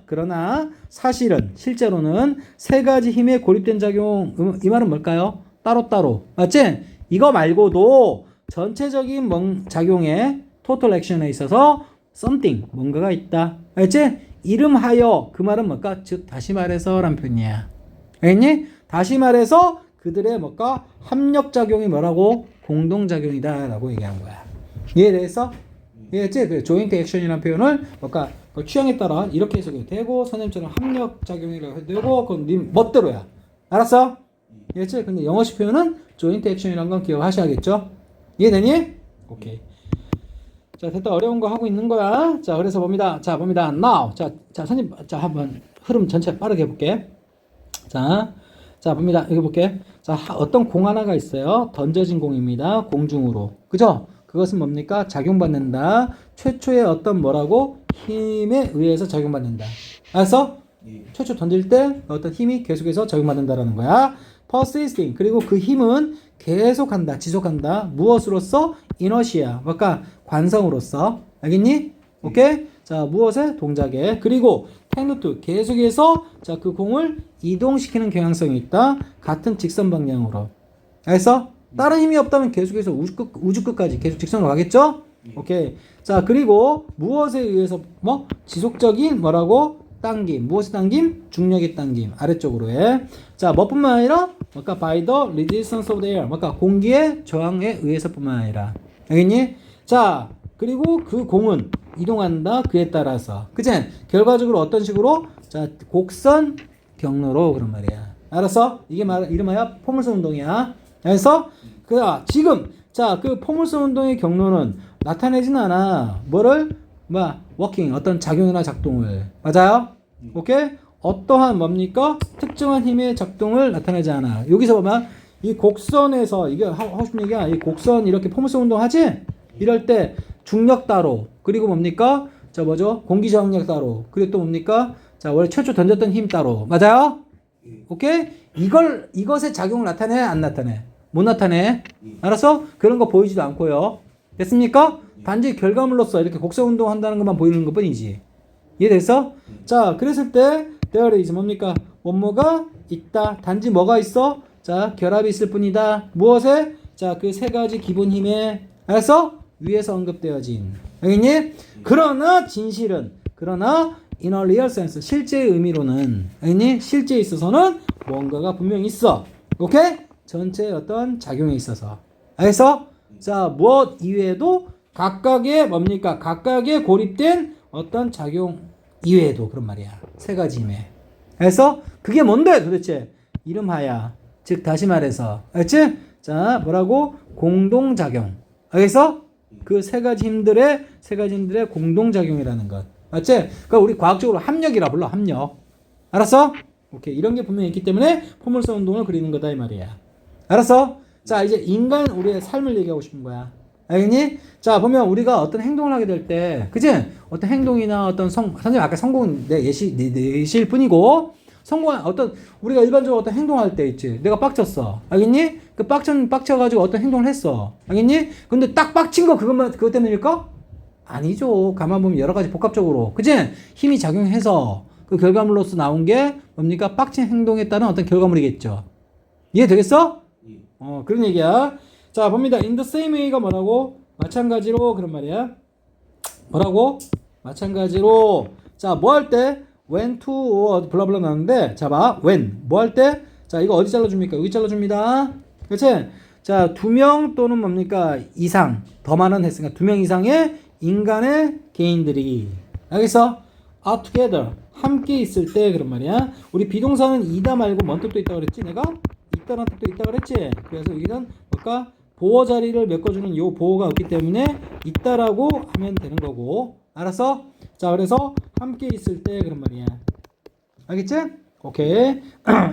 그러나 사실은 실제로는 세 가지 힘의 고립된 작용, 이 말은 뭘까요? 따로따로. 맞지? 이거 말고도 전체적인 작용에 total action에 있어서 something, 뭔가가 있다. 알지? 이름하여 그 말은 뭘까? 즉 다시 말해서 라는 표현이야. 알겠니? 다시 말해서 그들의 뭘까? 합력작용이 뭐라고? 공동작용이다 라고 얘기하는 거야. 이해됐어? 이해했지? 그 조인트 액션이라는 표현을 뭘까? 그 취향에 따라 이렇게 해석이 되고 선생님처럼 합력작용이라고 해도 되고 그건 네 멋대로야. 알았어? 이해했지? 근데 영어식 표현은 조인트 액션이라는 건 기억하셔야겠죠? 이해되니? 오케이. 자, 됐다. 어려운 거 하고 있는 거야. 자, 그래서 봅니다. Now. 자, 선생님, 한번 흐름 전체 빠르게 해볼게. 자, 봅니다. 여기 볼게. 자, 어떤 공 하나가 있어요. 던져진 공입니다. 공중으로. 그죠? 그것은 뭡니까? 작용받는다. 최초의 어떤 뭐라고? 힘에 의해서 작용받는다. 알았어? 최초 던질 때 어떤 힘이 계속해서 작용받는다라는 거야. persisting. 그리고 그 힘은 계속한다. 지속한다. 무엇으로서? inertia. 그러니까 관성으로서. 알겠니? 오케이? 자, 무엇에? 동작에. 그리고 tend 계속해서 자, 그 공을 이동시키는 경향성이 있다. 같은 직선 방향으로. 알겠어? 다른 힘이 없다면 계속해서 우주 끝까지 계속 직선으로 가겠죠? 오케이. 자, 그리고 무엇에 의해서 지속적인 뭐라고? 당김. 무엇의 당김? 중력의 당김. 아래쪽으로 해. 자, 뭐뿐만 아니라 by the resistance of the air. 공기의 저항에 의해서뿐만 아니라. 알겠니? 자, 그리고 그 공은 이동한다. 그에 따라서. 그치? 결과적으로 어떤 식으로? 자, 곡선 경로로 그런 말이야. 알았어? 이게 이름하여 포물선 운동이야. 알았어? 지금 자, 그 포물선 운동의 경로는 나타내진 않아. 워킹 어떤 작용이나 작동을. 맞아요? 오케이? 어떠한 뭡니까? 특정한 힘의 작동을 나타내지 않아. 여기서 보면 이 곡선에서 이게 하고 싶은 얘기야. 이 곡선 이렇게 포물선 운동 하지? 이럴 때 중력 따로. 그리고 뭡니까? 자, 공기 저항력 따로. 그리고 또 뭡니까? 자, 원래 최초 던졌던 힘 따로. 맞아요? 오케이? 이것의 작용을 나타내? 안 나타내? 못 나타내. 알았어? 그런 거 보이지도 않고요. 됐습니까? 단지 결과물로서 이렇게 곡선 운동 한다는 것만 보이는 것 뿐이지. 이해됐어? 자, 그랬을 때 there is 뭡니까? 뭐가 있다. 단지 뭐가 있어? 자, 결합이 있을 뿐이다. 무엇에? 자, 그 세 가지 기본 힘에. 알았어? 위에서 언급되어진. 알겠니? 그러나 진실은 그러나 in a real sense 실제의 의미로는 알겠니? 실제에 있어서는 뭔가가 분명히 있어. 오케이? 전체의 어떤 작용에 있어서. 알겠어? 자, 무엇 이외에도 각각의 뭡니까? 각각의 고립된 어떤 작용 이외에도 그런 말이야. 세 가지 임해. 그래서 그게 뭔데 도대체? 이름하야. 즉 다시 말해서 알겠지? 자, 뭐라고? 공동작용. 알겠어? 그 세 가지 힘들의 공동작용이라는 것. 맞지? 그러니까 우리 과학적으로 합력이라 불러. 합력. 알았어? 오케이. 이런 게 분명히 있기 때문에 포물선 운동을 그리는 거다 이 말이야. 알았어? 자, 이제 인간 우리의 삶을 얘기하고 싶은 거야. 알겠니? 자, 보면 우리가 어떤 행동을 하게 될 때, 그치? 어떤 행동이나 어떤 선생님 아까 성공은 내 예시일 뿐이고, 우리가 일반적으로 어떤 행동할 때 있지. 내가 빡쳤어. 알겠니? 그 빡쳐가지고 어떤 행동을 했어. 알겠니? 근데 딱 빡친 거 그것 때문일까? 아니죠. 가만 보면 여러 가지 복합적으로. 그치? 힘이 작용해서 그 결과물로서 나온 게 뭡니까? 빡친 행동에 따른 어떤 결과물이겠죠. 이해되겠어? 그런 얘기야. 자, 봅니다. In the same way가 뭐라고? 마찬가지로 그런 말이야. 뭐라고? 마찬가지로. 자, 뭐 할 때? when to 블라블라 나오는데 자, 봐. when 뭐 할 때? 자, 이거 어디 잘라줍니까? 여기 잘라줍니다. 그렇지? 자, 2명 또는 뭡니까? 이상 더 많은 했으니까 2명 이상의 인간의 개인들이 알겠어? are together 함께 있을 때 그런 말이야. 우리 비동사는 이다 말고 뭔 뜻도 있다고 그랬지? 내가 있다는 뜻도 있다고 그랬지? 그래서 여기는 뭘까? 보호 자리를 메꿔주는 요 보호가 없기 때문에 있다라고 하면 되는 거고. 알았어? 자, 그래서 함께 있을 때 그런 말이야. 알겠지? 오케이.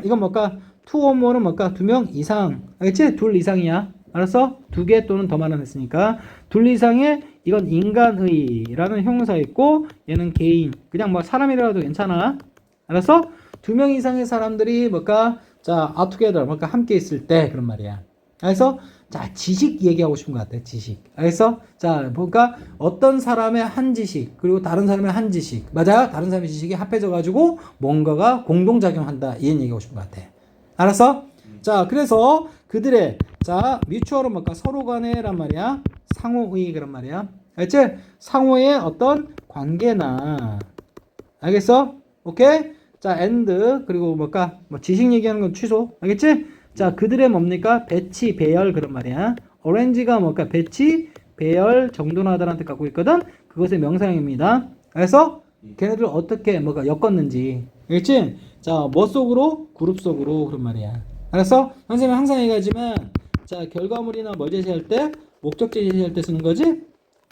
이건 뭘까? two or more는 뭘까? 2명 이상. 알겠지? 둘 이상이야. 알았어? 2개 또는 더 많은 했으니까. 둘 이상의 이건 인간의라는 형용사 있고 얘는 개인. 그냥 뭐 사람이라도 괜찮아. 알았어? 2명 이상의 사람들이 뭘까? 자, are together. 뭘까? 함께 있을 때 그런 말이야. 그래서 자, 지식 얘기하고 싶은 것 같아. 지식. 알겠어? 자, 보니까 어떤 사람의 한 지식 그리고 다른 사람의 한 지식 맞아요? 다른 사람의 지식이 합해져 가지고 뭔가가 공동작용한다. 이런 얘기하고 싶은 것 같아. 알았어? 자, 그래서 그들의 자, 뮤추얼은 뭘까? 서로 간에란 말이야. 상호의 그런 말이야. 알겠지? 상호의 어떤 관계나 알겠어? 오케이? 자, and 그리고 뭘까? 뭐 지식 얘기하는 건 취소. 알겠지? 자, 그들의 뭡니까? 배치, 배열 그런 말이야. 오렌지가 뭘까? 배치, 배열, 정돈하다라는 뜻 갖고 있거든. 그것의 명사형입니다. 그래서 걔네들 어떻게 뭐가 엮었는지. 알겠지? 자, 뭐 속으로? 그룹 속으로 그런 말이야. 알았어? 선생님은 항상 얘기하지만 자, 결과물이나 뭐 제시할 때 목적지 제시할 때 쓰는 거지?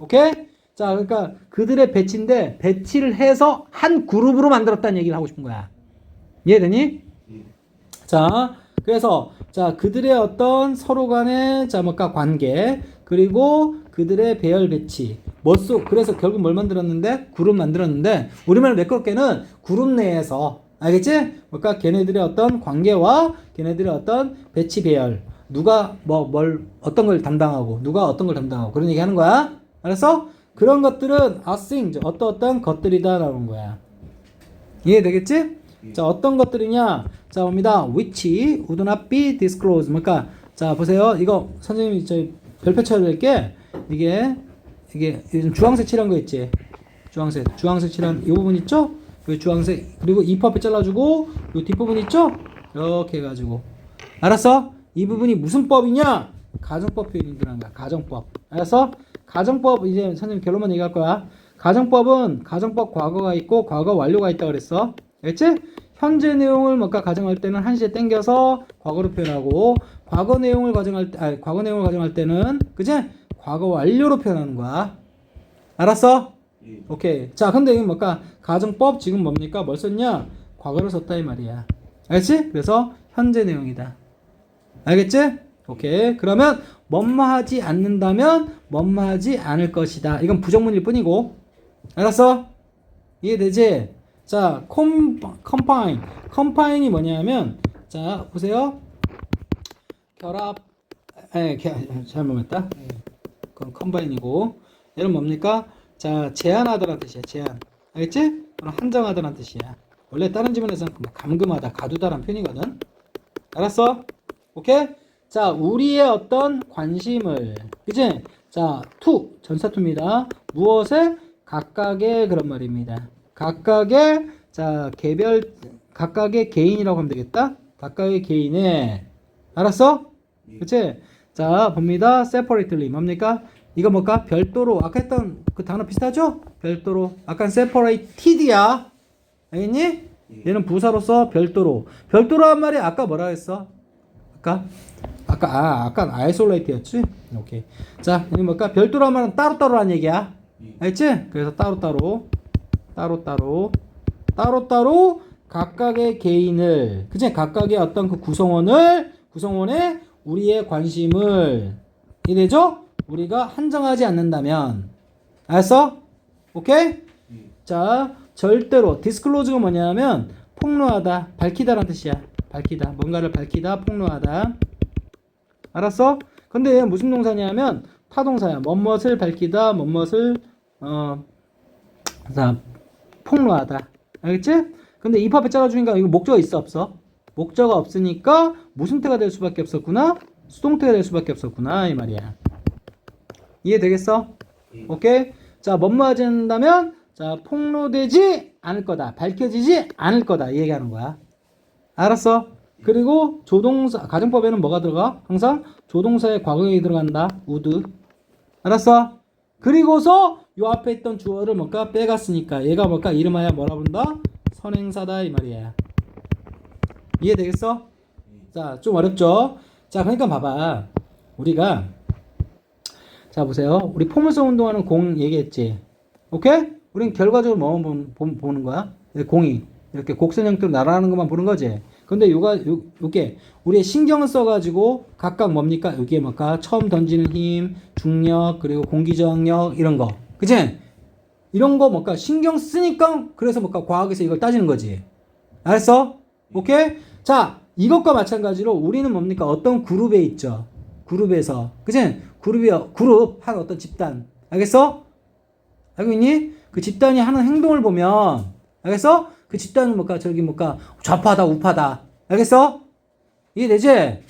오케이? 자, 그러니까 그들의 배치인데 배치를 해서 한 그룹으로 만들었다는 얘기를 하고 싶은 거야. 이해되니? 자, 그래서 자, 그들의 어떤 서로 간의 자, 뭐까 관계 그리고 그들의 배열 배치 그래서 결국 뭘 만들었는데? 그룹 만들었는데 우리말 매끄럽게는 그룹 내에서 알겠지? 그러니까 걔네들의 어떤 관계와 걔네들의 어떤 배치 배열 누가 어떤 걸 담당하고 누가 어떤 걸 담당하고 그런 얘기 하는 거야. 알았어? 그런 것들은 are things 어떤 것들이다 라는 거야. 이해되겠지? 자, 어떤 것들이냐? 자, 봅니다. which would not be disclosed. 그러니까 자, 보세요. 이거 선생님이 저 별표 쳐야 될 게 이게 요즘 주황색 칠한 거 있지? 주황색 칠한 이 부분 있죠? 이 주황색 그리고 이 파트 잘라주고 이 뒷부분 있죠? 이렇게 해가지고 알았어? 이 부분이 무슨 법이냐? 가정법 표현이 들어간 거야. 가정법. 알았어? 가정법 이제 선생님 결론만 얘기할 거야. 가정법은 가정법 과거가 있고 과거 완료가 있다 그랬어. 알겠지? 현재 내용을 뭔가 가정할 때는 한시에 땡겨서 과거로 표현하고 과거 내용을 가정할 때는 그지? 과거 완료로 표현하는 거야. 알았어? 오케이. 자, 근데 이건 뭘까? 가정법 지금 뭡니까? 뭘 썼냐? 과거를 썼다 이 말이야. 알겠지? 그래서 현재 내용이다. 알겠지? 오케이. 그러면 뭐뭐하지 않는다면 뭐뭐하지 않을 것이다. 이건 부정문일 뿐이고. 알았어? 이해되지? 자, 컴파인이 뭐냐면 자, 보세요. 결합 잘못했다. 그건 컴바인이고 얘는 뭡니까? 자, 제한하다라는 뜻이야. 제한. 알겠지? 한정하다라는 뜻이야. 원래 다른 지문에서는 감금하다, 가두다라는 표현이거든. 알았어? 오케이? 자, 우리의 어떤 관심을, 그치? 자, 전사 투입니다. 무엇에? 각각의 그런 말입니다. 각각의 자 각각의 개인이라고 하면 되겠다. 각각의 개인의 알았어? 그치? 자 봅니다. separately 뭡니까? 이거 뭘까? 별도로 아까 했던 그 단어 비슷하죠? 별도로 아까 separated야 알겠니? 얘는 부사로서 별도로 한 말이 아까 뭐라 했어? 아까 isolated였지? 오케이. 자 여기 뭘까? 별도로 한 말은 따로따로란 얘기야 알겠지? 그래서 따로따로 각각의 개인을 그치? 각각의 어떤 그 구성원의 우리의 관심을 이해되죠? 우리가 한정하지 않는다면 알았어? 오케이? 자 절대로 disclose가 뭐냐면 폭로하다 밝히다라는 뜻이야. 밝히다 뭔가를 밝히다 폭로하다 알았어? 근데 얘는 무슨 동사냐면 타동사야. 뭐뭇을 밝히다 뭐뭇을 폭로하다 알겠지? 근데 이 앞에 짜가주니까 이거 목적어 있어 없어? 목적어가 없으니까 무슨 태가 될 수밖에 없었구나? 수동태가 될 수밖에 없었구나 이 말이야. 이해되겠어? 오케이? 자 뭐뭐하지 않는다면 자 폭로되지 않을 거다 밝혀지지 않을 거다 이 얘기하는 거야. 알았어? 그리고 조동사 가정법에는 뭐가 들어가? 항상 조동사의 과거형이 들어간다. would. 알았어? 그리고서 요 앞에 있던 주어를 뭘까? 빼갔으니까 얘가 뭘까? 이름하여 뭐라 부른다? 선행사다 이 말이야. 이해되겠어? 자, 좀 어렵죠? 자, 그러니까 봐봐. 우리가 자, 보세요. 우리 포물선 운동하는 공 얘기했지. 오케이? 우린 결과적으로 뭐 보는 거야? 공이 이렇게 곡선 형태로 날아가는 것만 보는 거지. 근데 요게 우리의 신경을 써가지고 각각 뭡니까? 여기에 뭘까? 처음 던지는 힘, 중력, 그리고 공기 저항력 이런 거. 그치? 이런 거 뭘까? 신경 쓰니까 그래서 뭘까? 과학에서 이걸 따지는 거지. 알았어? 오케이? 자, 이것과 마찬가지로 우리는 뭡니까? 어떤 그룹에 있죠. 그룹에서. 그치? 그룹 한 어떤 집단. 알겠어? 알고 있니? 그 집단이 하는 행동을 보면 알겠어? 그 집단은 뭘까? 저기 뭘까? 좌파다, 우파다. 알겠어? 이해되지?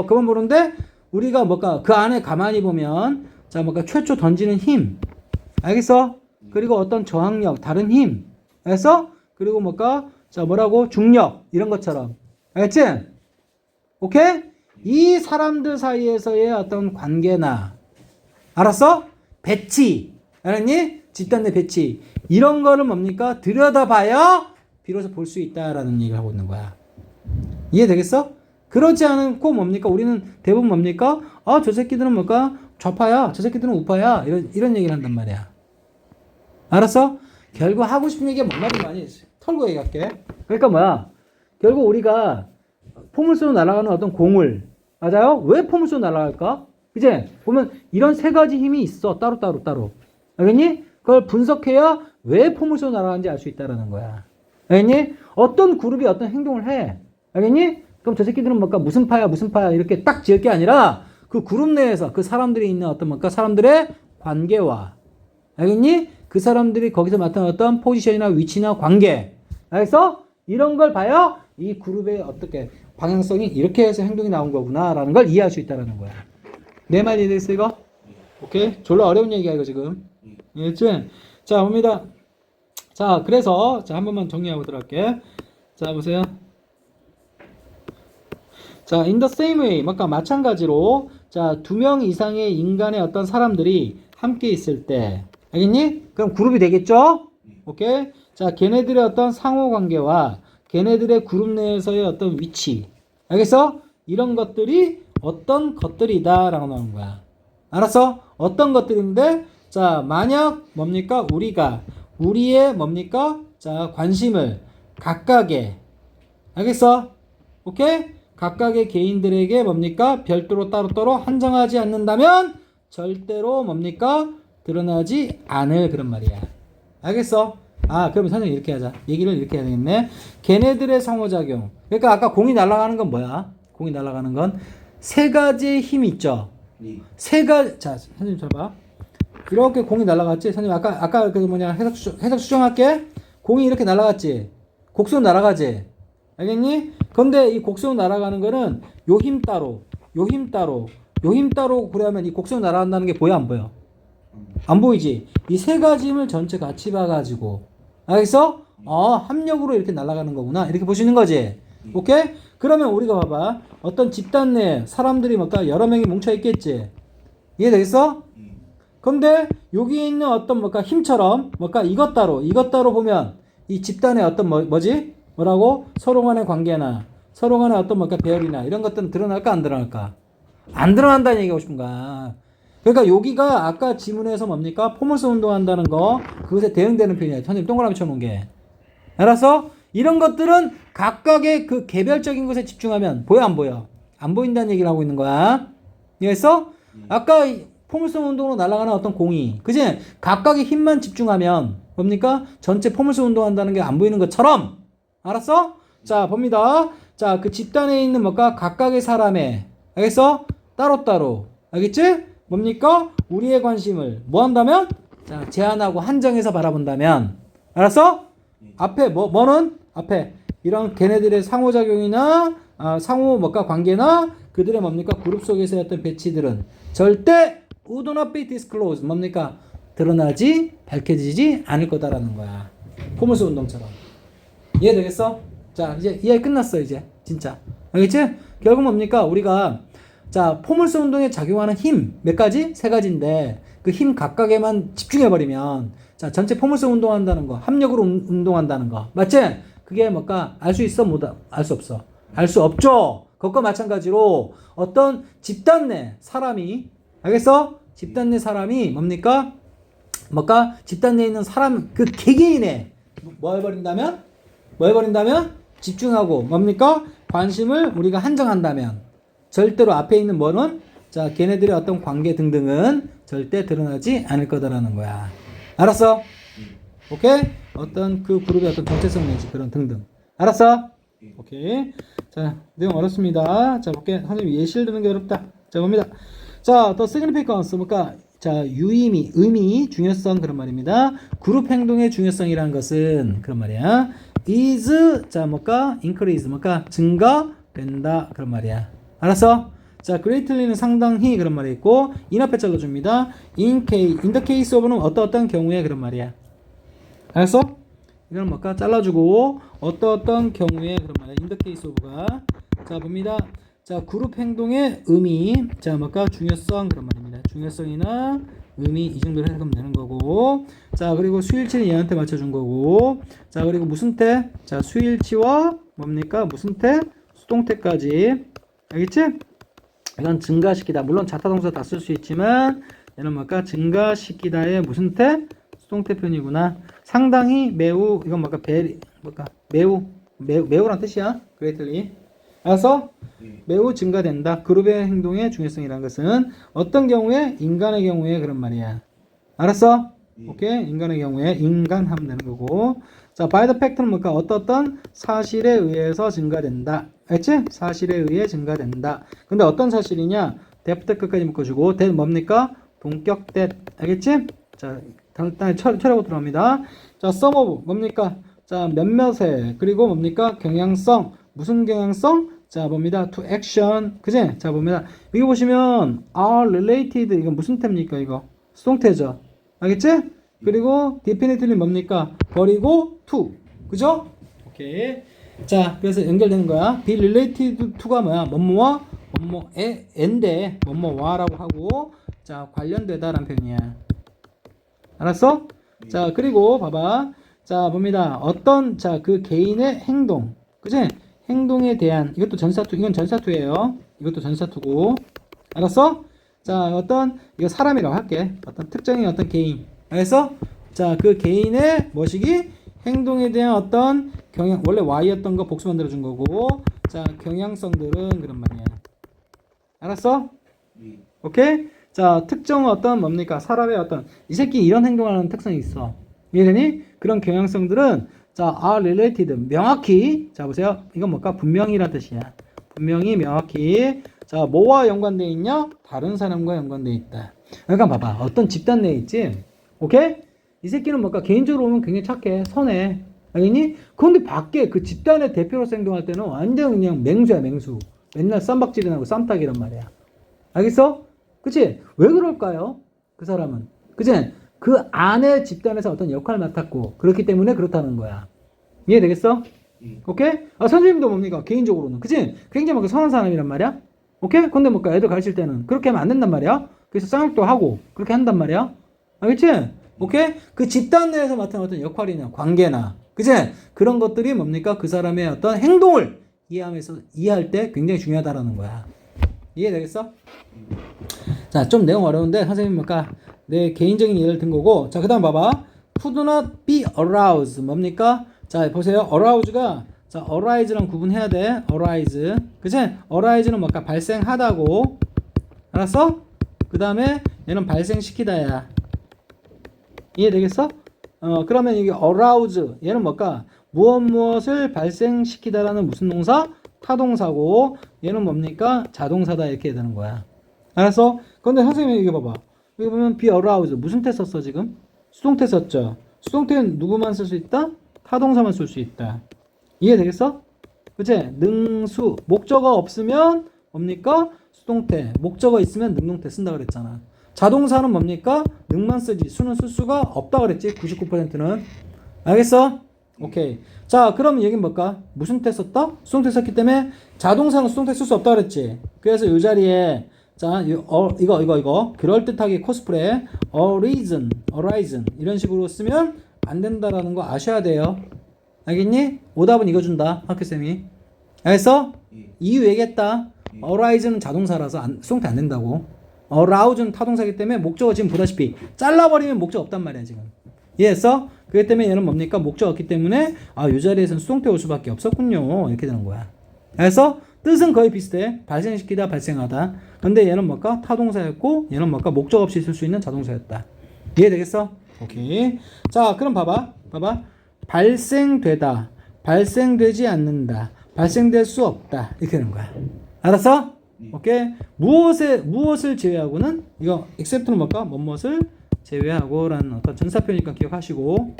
그만 보는데 우리가 뭘까? 그 안에 가만히 보면 자, 뭘까? 최초 던지는 힘. 알겠어? 그리고 어떤 저항력, 다른 힘. 알겠어? 그리고 뭘까? 자, 뭐라고? 중력. 이런 것처럼. 알겠지? 오케이? 이 사람들 사이에서의 어떤 관계나 알았어? 배치. 알았니? 집단 내 배치. 이런 거를 뭡니까? 들여다봐야 비로소 볼 수 있다라는 얘기를 하고 있는 거야. 이해되겠어? 그렇지 않고 뭡니까? 우리는 대부분 뭡니까? 저 새끼들은 뭘까? 좌파야. 저 새끼들은 우파야. 이런 얘기를 한단 말이야. 알았어? 결국 하고 싶은 얘기가 뭔 말인지 많이 털고 얘기할게. 그러니까 뭐야? 결국 우리가 포물선으로 날아가는 어떤 공을 맞아요? 왜 포물선으로 날아갈까? 이제 보면 이런 세 가지 힘이 있어. 따로. 알겠니? 그걸 분석해야 왜 포물선으로 날아가는지 알 수 있다는 거야. 알겠니? 어떤 그룹이 어떤 행동을 해. 알겠니? 그럼 저 새끼들은 뭘까? 무슨 파야 이렇게 딱 지을 게 아니라 그 그룹 내에서 그 사람들이 있는 어떤 뭘까? 사람들의 관계와 알겠니? 그 사람들이 거기서 맡은 어떤 포지션이나 위치나 관계. 알겠어? 이런 걸 봐야 이 그룹의 어떻게 방향성이 이렇게 해서 행동이 나온 거구나라는 걸 이해할 수 있다는 거야. 내 말 이해됐어 이거? 오케이? 졸라 어려운 얘기야 이거 지금. 이해했지? 자 봅니다. 자 그래서 자 한 번만 정리하고 들어갈게. 자 보세요. 자 in the same way 아까 마찬가지로 자 2명 이상의 인간의 어떤 사람들이 함께 있을 때 알겠니? 그럼 그룹이 되겠죠? 오케이? 자 걔네들의 어떤 상호관계와 걔네들의 그룹 내에서의 어떤 위치 알겠어? 이런 것들이 어떤 것들이다 라고 나오는 거야. 알았어? 어떤 것들인데 자 만약 뭡니까? 우리의 뭡니까? 자 관심을 각각의 알겠어? 오케이? 각각의 개인들에게 뭡니까? 별도로 따로따로 한정하지 않는다면 절대로 뭡니까? 드러나지 않을 그런 말이야. 알겠어? 그러면 선생님 이렇게 하자. 얘기를 이렇게 해야 되겠네. 걔네들의 상호작용. 그러니까 아까 공이 날아가는 건 뭐야? 공이 날아가는 건 세 가지의 힘이 있죠. 자, 선생님 잘 봐. 이렇게 공이 날아갔지? 선생님 아까 그 해석 수정할게. 공이 이렇게 날아갔지? 곡선으로 날아가지? 알겠니? 근데 이 곡선으로 날아가는 거는 요 힘 따로 그러면 이 곡선으로 날아간다는 게 보여 안 보여? 안 보이지? 이 세 가지 힘을 전체 같이 봐가지고 알겠어? 합력으로 이렇게 날아가는 거구나 이렇게 보시는 거지. 오케이? 그러면 우리가 봐봐 어떤 집단 내에 사람들이 뭔가 여러 명이 뭉쳐 있겠지. 이해되겠어? 근데 여기 있는 어떤 뭔가 힘처럼 뭔가 이것 따로 보면 이 집단의 어떤 뭐지? 뭐라고? 서로 간의 관계나 서로 간의 어떤 뭔가 배열이나 이런 것들은 드러날까 안 드러날까? 안 드러난다는 얘기하고 싶은 거야. 그러니까 여기가 아까 지문에서 뭡니까? 포물선 운동한다는 거 그것에 대응되는 표현이야. 선생님 동그라미 쳐놓은 게. 알았어? 이런 것들은 각각의 그 개별적인 것에 집중하면 보여 안 보여? 안 보인다는 얘기를 하고 있는 거야. 이해했어? 아까 포물선 운동으로 날아가는 어떤 공이 그지? 각각의 힘만 집중하면 뭡니까? 전체 포물선 운동한다는 게 안 보이는 것처럼 알았어? 자 봅니다. 자 그 집단에 있는 뭐가 각각의 사람의 알겠어? 따로따로 알겠지? 뭡니까? 우리의 관심을 뭐 한다면? 자 제한하고 한정해서 바라본다면 알았어? 앞에 뭐는? 앞에 이런 걔네들의 상호작용이나 상호 뭐가 관계나 그들의 뭡니까? 그룹 속에서의 어떤 배치들은 절대 would not be disclosed 뭡니까? 드러나지 밝혀지지 않을 거다라는 거야. 포물선 운동처럼. 이해되겠어? 자 이제 이해 끝났어 이제 진짜 알겠지? 결국 뭡니까? 우리가 자 포물선 운동에 작용하는 힘 몇 가지? 세 가지인데 그 힘 각각에만 집중해버리면 자 전체 포물선 운동한다는 거 합력으로 운동한다는 거 맞지? 그게 뭘까? 알 수 있어? 못 알 수 없어? 알 수 없죠? 그것과 마찬가지로 어떤 집단 내 사람이 알겠어? 집단 내 사람이 뭡니까? 집단 내에 있는 사람 그 개개인의 뭐 해버린다면? 집중하고 뭡니까? 관심을 우리가 한정한다면 절대로 앞에 있는 뭐는 자 걔네들의 어떤 관계 등등은 절대 드러나지 않을 거다라는 거야. 알았어? 오케이? 어떤 그 그룹의 어떤 정체성 내지 그런 등등. 알았어? 오케이. 자 내용 어렵습니다. 자 볼게. 선생님 예시를 드는 게 어렵다. 자 봅니다. 자 the significance 뭔가 자 유의미 의미 중요성 그런 말입니다. 그룹 행동의 중요성이라는 것은 그런 말이야. is 자 뭔가 increase 뭔가 증가된다 그런 말이야. 알았어? 자 greatly는 상당히 그런 말이 있고 in 앞에 잘라줍니다. in the case of는 어떤 경우에 그런 말이야. 알았어? 이건 뭘까? 잘라주고 어떤 경우에 그런 말이야. in the case of가 자 봅니다. 자 그룹 행동의 의미 자 뭘까? 중요성 그런 말입니다. 중요성이나 의미 이 정도로 해석하면 되는 거고 자 그리고 수일치는 얘한테 맞춰준 거고 자 그리고 무슨 태? 자 수일치와 뭡니까? 무슨 태? 수동태까지 알겠지? 이건 증가시키다 물론 자타동사 다 쓸 수 있지만 얘는 뭘까? 증가시키다의 무슨 태? 수동태 표현이구나. 상당히 매우 이건 뭘까? 매우란 뜻이야. greatly 알았어? 매우 증가된다. 그룹의 행동의 중요성이라는 것은 어떤 경우에? 인간의 경우에 그런 말이야. 알았어? 오케이? 인간의 경우에 인간 하면 되는 거고 자, by the fact는 뭘까? 어떤 사실에 의해서 증가된다. 알지? 사실에 의해 증가된다. 근데 어떤 사실이냐? 대부터 끝까지 묶어주고 that 뭡니까? 동격 that. 알겠지? 자, 일단 처리하고 들어갑니다. 자, some of 뭡니까? 자, 몇몇의 그리고 뭡니까? 경향성. 무슨 경향성? 자, 봅니다. to action. 그지? 자, 봅니다. 이거 보시면 are related. 이거 무슨 태입니까? 이거 수동태죠. 알겠지? 그리고 definitely 뭡니까? 버리고 to. 그죠? 오케이. 자, 그래서 연결되는 거야. be related to가 뭐야? 뭐뭐와 뭐뭐에인데 뭐뭐와라고 하고 자, 관련되다라는 표현이야. 알았어? 자, 그리고 봐봐. 자, 봅니다. 어떤 자, 그 개인의 행동. 그지? 행동에 대한 이것도 전사투 이건 전사투예요. 이것도 전사투고. 알았어? 자, 이거 사람이라고 할게. 어떤 특정인 어떤 개인. 알겠어? 자, 그 개인의 뭐시기? 행동에 대한 어떤 경향 원래 Y였던 거 복수 만들어 준 거고. 자, 경향성들은 그런 말이야. 알았어? 오케이? 자, 특정 어떤 뭡니까? 사람의 어떤 이 새끼 이런 행동하는 특성이 있어. 이해되니? 그런 경향성들은 자, are related 명확히 자 보세요. 이건 뭘까? 분명히란 뜻이야. 분명히 명확히 자 뭐와 연관되어 있냐? 다른 사람과 연관되어 있다. 그러니까 봐봐. 어떤 집단 내에 있지? 오케이? 이 새끼는 뭘까? 개인적으로 보면 굉장히 착해. 선해. 알겠니? 그런데 밖에 그 집단의 대표로서 행동할 때는 완전 그냥 맹수야 맹수. 맨날 쌈박질이나고 쌈딱이란 말이야. 알겠어? 그치? 왜 그럴까요? 그 사람은. 그지? 그 안에 집단에서 어떤 역할을 맡았고 그렇기 때문에 그렇다는 거야. 이해되겠어? 오케이? 아, 선생님도 뭡니까? 개인적으로는. 그치? 굉장히 막 선한 사람이란 말이야? 오케이? 근데 뭔가 애들 가르칠 때는 그렇게 하면 안 된단 말이야? 그래서 쌍욕도 하고 그렇게 한단 말이야? 알겠지? 오케이? 그 집단 내에서 맡은 어떤 역할이나 관계나, 그치? 그런 것들이 뭡니까? 그 사람의 어떤 행동을 이해할 때 굉장히 중요하다라는 거야. 이해되겠어? 자, 좀 내용 어려운데 선생님 뭔가 내 개인적인 예를 든 거고. 자, 그 다음 봐봐. Could not be aroused. 뭡니까? 자, 보세요. arouse가, 자, arise랑 구분해야 돼. arise. 그치? arise는 뭔가 발생하다고. 알았어? 그 다음에 얘는 발생시키다야. 이해되겠어? 그러면 이게 arouse. 얘는 뭘까? 무엇을 발생시키다라는 무슨 동사? 타동사고. 얘는 뭡니까? 자동사다. 이렇게 해야 되는 거야. 알았어? 근데 선생님이 이거 봐봐. 여기 보면 be aroused. 무슨 태 썼어, 지금? 수동태 썼죠? 수동태는 누구만 쓸 수 있다? 타동사만 쓸 수 있다. 이해되겠어? 그치? 능수. 목적어 없으면 뭡니까? 수동태. 목적어 있으면 능동태 쓴다 그랬잖아. 자동사는 뭡니까? 능만 쓰지. 수는 쓸 수가 없다 그랬지. 99%는. 알겠어? 오케이. 자, 그럼 얘기는 뭘까? 무슨 태 썼다? 수동태 썼기 때문에 자동사는 수동태 쓸 수 없다 그랬지. 그래서 이 자리에 자, 이거 그럴듯하게 코스프레 horizon 이런 식으로 쓰면 안 된다라는 거 아셔야 돼요. 알겠니? 오답은 이거 준다. 학교쌤이. 알겠어? 이유 얘기했다. horizon은 자동사라서 수동태 안 된다고. arouse는 타동사이기 때문에 목적어 지금 보다시피 잘라버리면 목적 없단 말이야 지금. 이해했어? 그렇기 때문에 얘는 뭡니까? 목적 없기 때문에 이 자리에서는 수동태 올 수밖에 없었군요. 이렇게 되는 거야. 알겠어? 뜻은 거의 비슷해. 발생시키다, 발생하다. 근데 얘는 뭘까? 타동사였고 얘는 뭘까? 목적 없이 쓸 수 있는 자동사였다. 이해되겠어? 오케이. 자, 그럼 봐봐. 발생되다, 발생되지 않는다, 발생될 수 없다. 이렇게 되는 거야. 알았어? 오케이. 무엇을 제외하고는 이거 except는 뭘까? 무엇을 제외하고라는 어떤 전사표니까 기억하시고.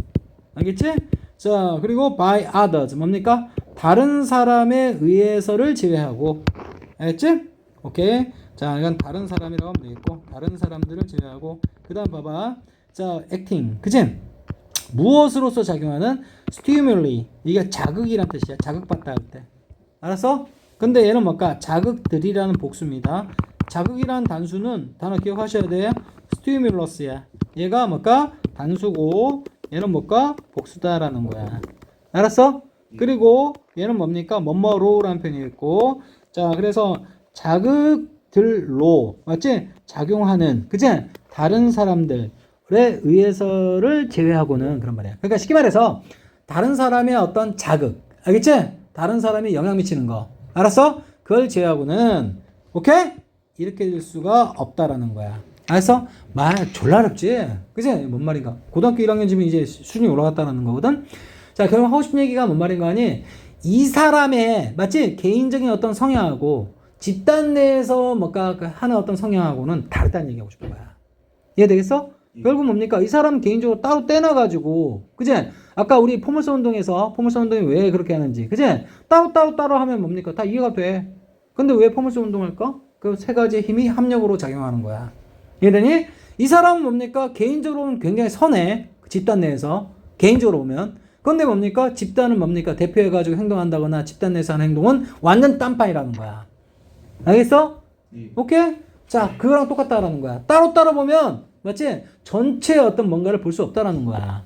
알겠지? 자, 그리고 by others 뭡니까? 다른 사람에 의해서를 제외하고. 알겠지? 오케이. 자, 이건 다른 사람이라고 하면 되겠고, 다른 사람들을 제외하고. 그 다음 봐봐. 자, acting. 그치? 무엇으로서 작용하는 stimuli. 이게 자극이란 뜻이야. 자극받다 할 때. 알았어? 근데 얘는 뭘까? 자극들이라는 복수입니다. 자극이라는 단어 기억하셔야 돼요. stimulus야. 얘가 뭘까? 단수고, 얘는 뭘까? 복수다라는 거야. 알았어? 그리고 얘는 뭡니까? 뭐뭐로라는 표현이 있고. 자, 그래서 자극들로, 맞지? 작용하는, 그치? 다른 사람들에 의해서를 제외하고는 그런 말이야. 그러니까 쉽게 말해서 다른 사람의 어떤 자극, 알겠지? 다른 사람이 영향 미치는 거. 알았어? 그걸 제외하고는, 오케이? 이렇게 될 수가 없다라는 거야. 알았어? 말 졸라 어렵지? 그치? 뭔 말인가? 고등학교 1학년쯤은 이제 수준이 올라갔다는 거거든? 자, 결국 하고 싶은 얘기가 뭔 말인가 하니, 이 사람의, 맞지? 개인적인 어떤 성향하고, 집단 내에서 뭔가 하는 어떤 성향하고는 다르다는 얘기하고 싶은 거야. 이해되겠어? 결국 뭡니까? 이 사람 개인적으로 따로 떼놔가지고, 그치? 아까 우리 포물선 운동이 왜 그렇게 하는지, 그치? 따로 하면 뭡니까? 다 이해가 돼. 근데 왜 포물선 운동할까? 그 세 가지의 힘이 합력으로 작용하는 거야. 이해되니? 이 사람은 뭡니까? 개인적으로는 굉장히 선해. 집단 내에서. 개인적으로 보면. 근데 뭡니까? 집단은 뭡니까? 대표해가지고 행동한다거나 집단 내에서 하는 행동은 완전 딴판이라는 거야. 알겠어? 오케이? 자, 그거랑 똑같다라는 거야. 따로 보면, 맞지? 전체 어떤 뭔가를 볼 수 없다라는 거야.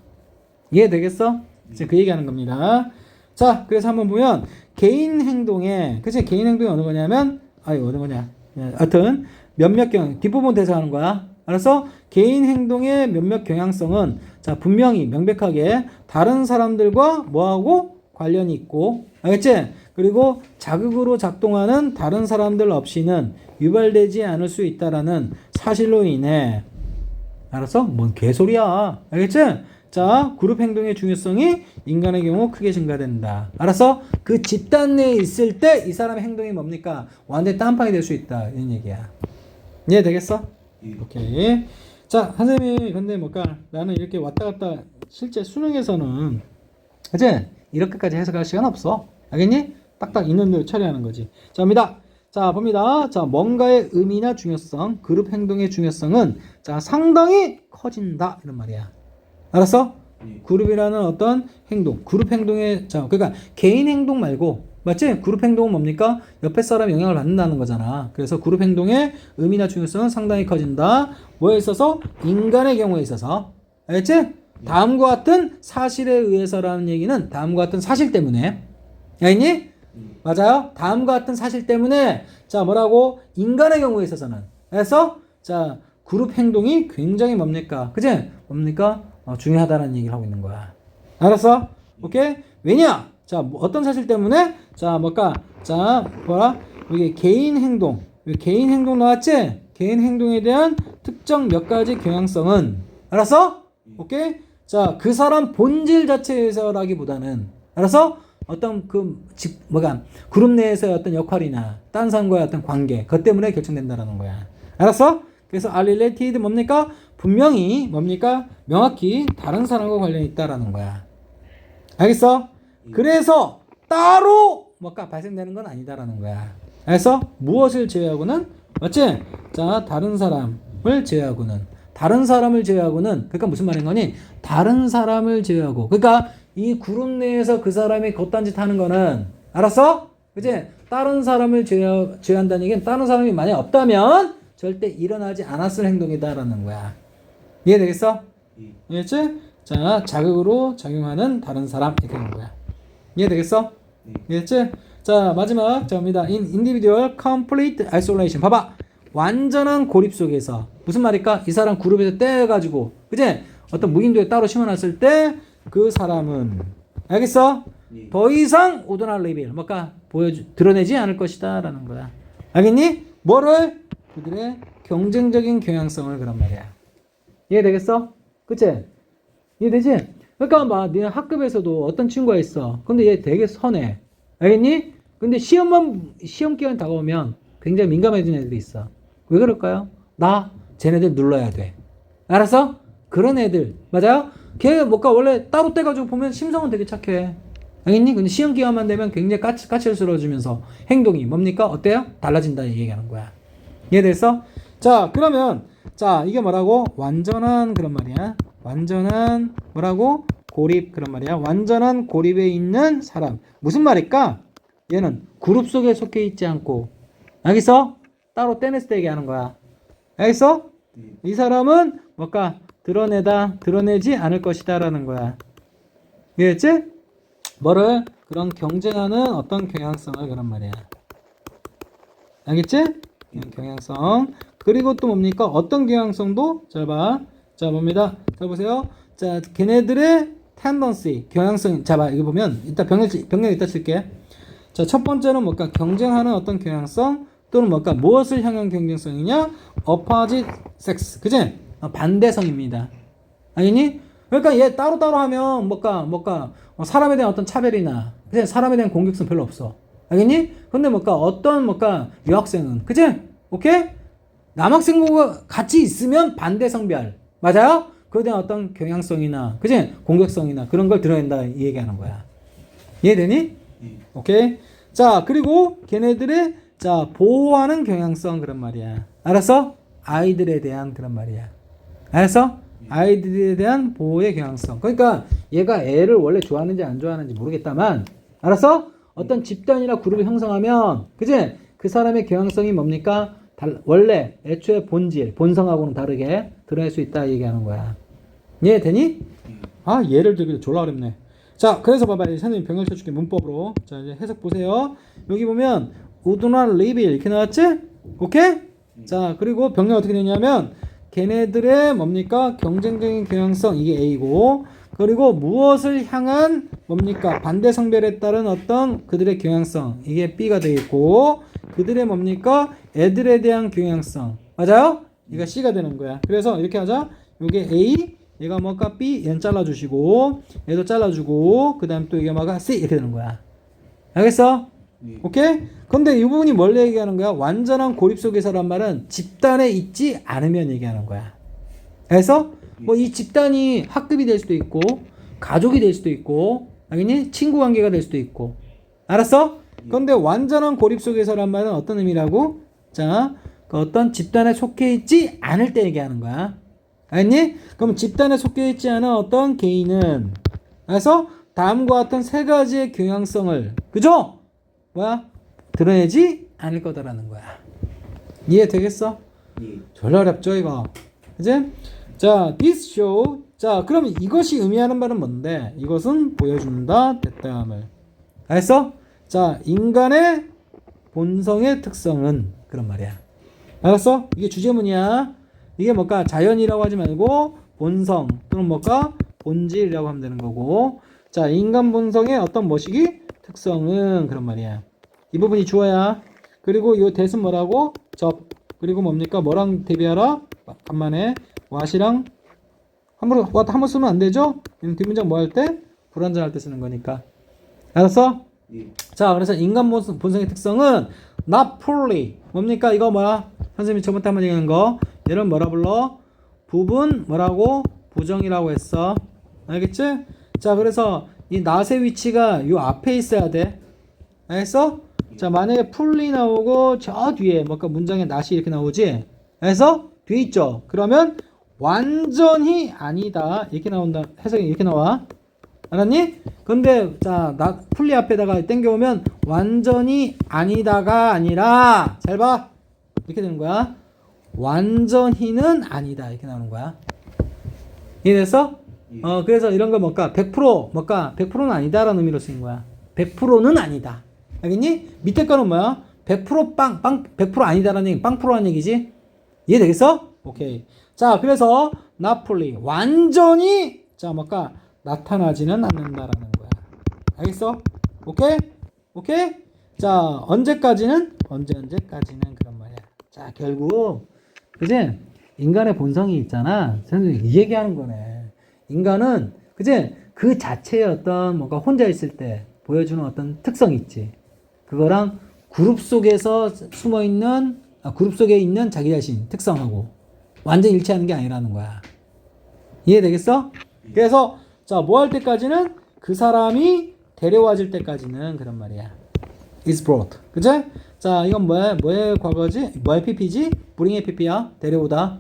이해되겠어? 이제 그 얘기하는 겁니다. 자, 그래서 한번 보면, 개인 행동에, 그치? 개인 행동이 어느 거냐면, 어느 거냐. 하여튼, 몇몇 뒷부분 대사하는 거야. 알았어? 개인 행동의 몇몇 경향성은, 자, 분명히, 명백하게, 다른 사람들과 뭐하고 관련이 있고, 알겠지? 그리고 자극으로 작동하는 다른 사람들 없이는 유발되지 않을 수 있다라는 사실로 인해, 알았어? 뭔 개소리야. 알겠지? 자, 그룹 행동의 중요성이 인간의 경우 크게 증가된다. 알았어? 그 집단 내에 있을 때 이 사람의 행동이 뭡니까? 완전히 딴판이 될 수 있다. 이런 얘기야. 이해되겠어? 오케이. 자, 선생님이 근데 뭘까? 나는 이렇게 왔다 갔다 실제 수능에서는, 그치? 이렇게까지 해석할 시간 없어. 알겠니? 딱딱 있는 대로 처리하는 거지. 자, 갑니다. 자, 봅니다. 자, 뭔가의 의미나 중요성, 그룹 행동의 중요성은 자, 상당히 커진다. 이런 말이야. 알았어? 그룹이라는 어떤 행동, 그룹 행동의, 자, 그러니까 개인 행동 말고, 맞지? 그룹 행동은 뭡니까? 옆에 사람이 영향을 받는다는 거잖아. 그래서 그룹 행동의 의미나 중요성은 상당히 커진다. 뭐에 있어서? 인간의 경우에 있어서. 알겠지? 다음과 같은 사실에 의해서라는 얘기는 다음과 같은 사실 때문에. 알겠니? 맞아요? 다음과 같은 사실 때문에, 자, 뭐라고? 인간의 경우에 있어서는. 그래서, 자, 그룹 행동이 굉장히 뭡니까? 그지? 뭡니까? 중요하다는 얘기를 하고 있는 거야. 알았어? 오케이? 왜냐? 자, 뭐 어떤 사실 때문에? 자, 뭘까? 자, 뭐라? 여기 개인 행동. 여기 개인 행동 나왔지? 개인 행동에 대한 특정 몇 가지 경향성은. 알았어? 오케이? 자, 그 사람 본질 자체에서라기보다는. 알았어? 어떤 그룹 내에서의 어떤 역할이나 딴 사람과의 어떤 관계, 그것 때문에 결정된다라는 거야. 알았어? 그래서 are related 뭡니까? 분명히 뭡니까? 명확히 다른 사람과 관련이 있다라는 거야. 알겠어? 그래서 따로 뭐가 발생되는 건 아니다라는 거야. 그래서 무엇을 제외하고는, 맞지? 자, 다른 사람을 제외하고는, 그러니까 무슨 말인 거니? 다른 사람을 제외하고, 그러니까 이 그룹 내에서 그 사람이 겉단 짓 하는 거는, 알았어? 그치? 다른 사람을 제외한다는 얘기는 다른 사람이 만약 없다면 절대 일어나지 않았을 행동이다라는 거야. 이해되겠어? 이해했지? 자, 자극으로 작용하는 다른 사람 이렇게 하는 거야. 이해되겠어? 이해했지? 자, 마지막 자입니다. In individual complete isolation. 봐봐. 완전한 고립 속에서 무슨 말일까? 이 사람 그룹에서 떼가지고, 그치? 어떤 무인도에 따로 심어놨을 때 그 사람은, 알겠어? 더 이상 오도나 레벨 뭔가 드러내지 않을 것이다 라는 거야. 알겠니? 뭐를? 그들의 경쟁적인 경향성을. 그런 말이야. 이해되겠어? 그치? 이해되지? 그러니까 막 네 학급에서도 어떤 친구가 있어. 근데 얘 되게 선해. 알겠니? 근데 시험 기간 다가오면 굉장히 민감해진 애들이 있어. 왜 그럴까요? 쟤네들 눌러야 돼. 알았어? 그런 애들. 맞아요? 걔 뭔가 원래 따로 떼가지고 보면 심성은 되게 착해. 알겠니? 근데 시험 기간만 되면 굉장히 까칠스러워지면서 행동이 뭡니까? 어때요? 달라진다 얘기하는 거야. 이해됐어? 자, 그러면 자, 이게 뭐라고? 완전한 그런 말이야. 완전한 뭐라고? 고립 그런 말이야. 완전한 고립에 있는 사람. 무슨 말일까? 얘는 그룹 속에 속해 있지 않고, 알겠어? 따로 떼냈을 때 얘기하는 거야. 알겠어? 이 사람은 뭘까? 드러내지 않을 것이다 라는 거야. 이해했지? 뭐를? 그런 경쟁하는 어떤 경향성을. 그런 말이야. 알겠지? 경향성. 그리고 또 뭡니까? 어떤 경향성도 잘 봐. 자, 뭡니다. 자, 보세요. 자, 걔네들의 tendency, 경향성. 자, 봐. 이거 보면 이따 병렬 이따 칠게. 자, 첫 번째는 뭘까? 경쟁하는 어떤 경향성 또는 뭘까? 무엇을 향한 경쟁성이냐? opposite sex. 그지? 반대성입니다. 아니니? 그러니까 얘 따로따로 하면 뭘까? 사람에 대한 어떤 차별이나, 그지? 사람에 대한 공격성 별로 없어. 알겠니? 근데 어떤 유학생은, 그지? 오케이? 남학생과 같이 있으면 반대 성별. 맞아요? 그에 대한 어떤 경향성이나, 그지? 공격성이나 그런 걸 드러낸다 이 얘기하는 거야. 이해되니? 오케이? 자, 그리고 걔네들의 자, 보호하는 경향성 그런 말이야. 알았어? 아이들에 대한 그런 말이야. 알았어? 아이들에 대한 보호의 경향성. 그러니까 얘가 애를 원래 좋아하는지 안 좋아하는지 모르겠다만, 알았어? 어떤 집단이나 그룹을 형성하면, 그지? 그 사람의 경향성이 뭡니까? 원래 애초에 본성하고는 다르게 드러낼 수 있다 얘기하는 거야. 이해되니? 예를 들기 졸라 어렵네. 자, 그래서 봐봐. 선생님 병렬 쳐줄게. 문법으로. 자, 이제 해석 보세요. 여기 보면 would not live 이렇게 나왔지? 오케이? 자, 그리고 병렬 어떻게 되냐면 걔네들의 뭡니까? 경쟁적인 경향성 이게 A고, 그리고 무엇을 향한 뭡니까? 반대 성별에 따른 어떤 그들의 경향성 이게 B가 되겠고, 그들의 뭡니까? 애들에 대한 경향성. 맞아요? 이거 C가 되는 거야. 그래서 이렇게 하자. 요게 A, 얘가 뭐가 B, 얘는 잘라주시고, 얘도 잘라주고, 그 다음 또 이게 뭐가 C 이렇게 되는 거야. 알겠어? 오케이? 근데 이 부분이 뭘 얘기하는 거야? 완전한 고립 속에서란 말은 집단에 있지 않으면 얘기하는 거야. 그래서 이 집단이 학급이 될 수도 있고, 가족이 될 수도 있고, 알겠니? 친구 관계가 될 수도 있고. 알았어? 근데 완전한 고립 속에서란 말은 어떤 의미라고? 자, 그 어떤 집단에 속해 있지 않을 때 얘기하는 거야. 알겠니? 그럼 집단에 속해 있지 않은 어떤 개인은, 그래서 다음과 같은 세 가지의 경향성을, 그죠? 뭐야? 드러내지 않을 거다라는 거야. 이해되겠어? 졸라 어렵죠 이거. 그지? 자, this show. 자, 그럼 이것이 의미하는 말은 뭔데? 이것은 보여준다 됐다음을. 알았어? 자, 인간의 본성의 특성은 그런 말이야. 알았어? 이게 주제문이야. 이게 뭘까? 자연이라고 하지 말고 본성 또는 뭘까? 본질이라고 하면 되는 거고. 자, 인간 본성의 어떤 뭐시기? 특성은 그런 말이야. 이 부분이 주어야. 그리고 이 대은 뭐라고? 접. 그리고 뭡니까? 뭐랑 대비하라? 간만에 what이랑 함부로 what 한번 쓰면 안 되죠? 뒷문장 뭐 할 때? 불완전할 때 쓰는 거니까. 알았어? 자, 그래서 인간 본성의 특성은 not fully. 뭡니까? 이거 뭐야? 선생님이 저번에 한번 얘기한 거. 얘를 뭐라 불러? 부분 뭐라고? 부정이라고 했어. 알겠지? 자, 그래서 이 not의 위치가 요 앞에 있어야 돼. 알겠어? 자, 만약에 fully 나오고 저 뒤에 뭔가 문장에 not이 이렇게 나오지? 그래서 뒤에 있죠? 그러면 완전히 아니다. 이렇게 나온다. 해석이 이렇게 나와. 알았니? 근데 자, fully 앞에다가 땡겨오면 완전히 아니다가 아니라 잘 봐. 이렇게 되는 거야. 완전히는 아니다. 이렇게 나오는 거야. 이해됐어? 그래서 이런 거 뭘까? 100% 뭘까? 100%는 아니다라는 의미로 쓰인 거야. 100%는 아니다. 알겠니? 밑에 거는 뭐야? 100% 100% 아니다라는 얘기, 빵프로라는 얘기지? 이해되겠어? 오케이. 자, 그래서 not fully 완전히 자, 뭘까? 나타나지는 않는다라는 거야. 알겠어? 오케이? 오케이? 자, 언제까지는 그런 말이야. 자, 결국 그지? 인간의 본성이 있잖아. 선생님 이 얘기하는 거네. 인간은 그지? 그 자체의 어떤 뭔가 혼자 있을 때 보여주는 어떤 특성이 있지. 그거랑 그룹 속에서 숨어 있는 그룹 속에 있는 자기 자신 특성하고 완전 일치하는 게 아니라는 거야. 이해되겠어? 그래서 자, 뭐 할 때까지는 그 사람이 데려와질 때까지는 그런 말이야. is brought. 그치? 자, 이건 뭐의 과거지? 뭐의 PP지? bring의 PP야. 데려오다.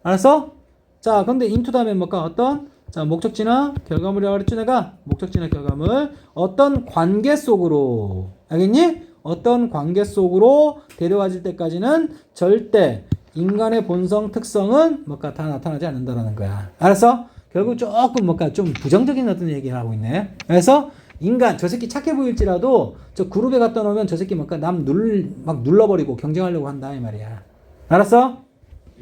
알았어? 자, 근데 into 다음에 뭘까? 어떤? 자, 목적지나 결과물이라고 그랬지 내가? 목적지나 결과물. 어떤 관계 속으로. 알겠니? 어떤 관계 속으로 데려와질 때까지는 절대 인간의 본성 특성은 뭘까? 다 나타나지 않는다라는 거야. 알았어? 결국 조금 뭔가 좀 부정적인 어떤 얘기를 하고 있네. 그래서 인간 저 새끼 착해 보일지라도 저 그룹에 갖다 놓으면 저 새끼 뭔가 막 눌러버리고 경쟁하려고 한다 이 말이야. 알았어?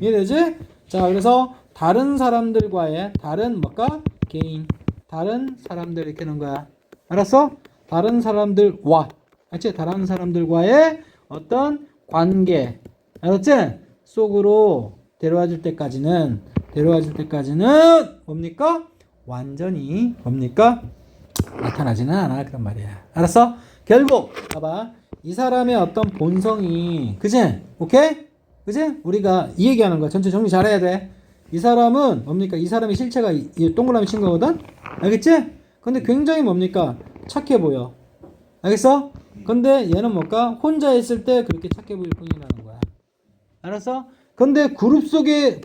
이해되지? 자, 그래서 다른 사람들과의 다른 뭘까? 개인 다른 사람들 이렇게 하는 거야. 알았어? 다른 사람들과 알지? 다른 사람들과의 어떤 관계 알았지? 속으로 데려와줄 때까지는 뭡니까? 완전히 뭡니까? 나타나지는 않아 그런 말이야. 알았어? 결국 봐봐. 이 사람의 어떤 본성이 그지? 오케이? 그지? 우리가 이 얘기하는 거야. 전체 정리 잘해야 돼. 이 사람은 뭡니까? 이 사람의 실체가 이 동그라미 친 거거든? 알겠지? 근데 굉장히 뭡니까? 착해 보여. 알겠어? 근데 얘는 뭘까? 혼자 있을 때 그렇게 착해 보일 뿐이라는 거야. 알았어? 근데 그룹 속에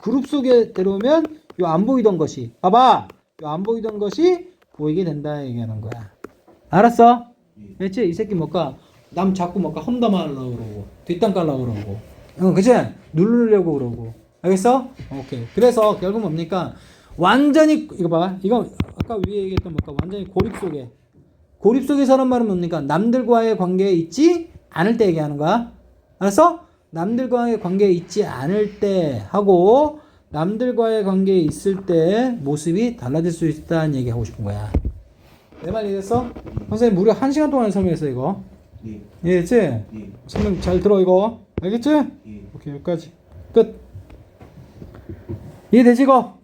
들어오면 요 안 보이던 것이 봐봐. 요 안 보이던 것이 보이게 된다 얘기하는 거야. 알았어? 그렇지? 이 새끼 뭘까? 남 자꾸 뭘까? 험담하려고 그러고 뒷담 깔려고 그러고 그치? 누르려고 그러고 알겠어? 오케이. 그래서 결국 뭡니까? 완전히 이거 봐. 이거 아까 위에 얘기했던 뭘까? 완전히 고립 속에서는 말은 뭡니까? 남들과의 관계에 있지 않을 때 얘기하는 거야. 알았어? 남들과의 관계에 있지 않을 때 하고 남들과의 관계에 있을 때 모습이 달라질 수 있다는 얘기 하고 싶은 거야. 내 말 이해됐어? 선생님 무려 1시간 동안 설명했어 이거. 이해됐지? 설명 잘 들어 이거. 알겠지? 오케이 여기까지 끝. 이해되지 이거?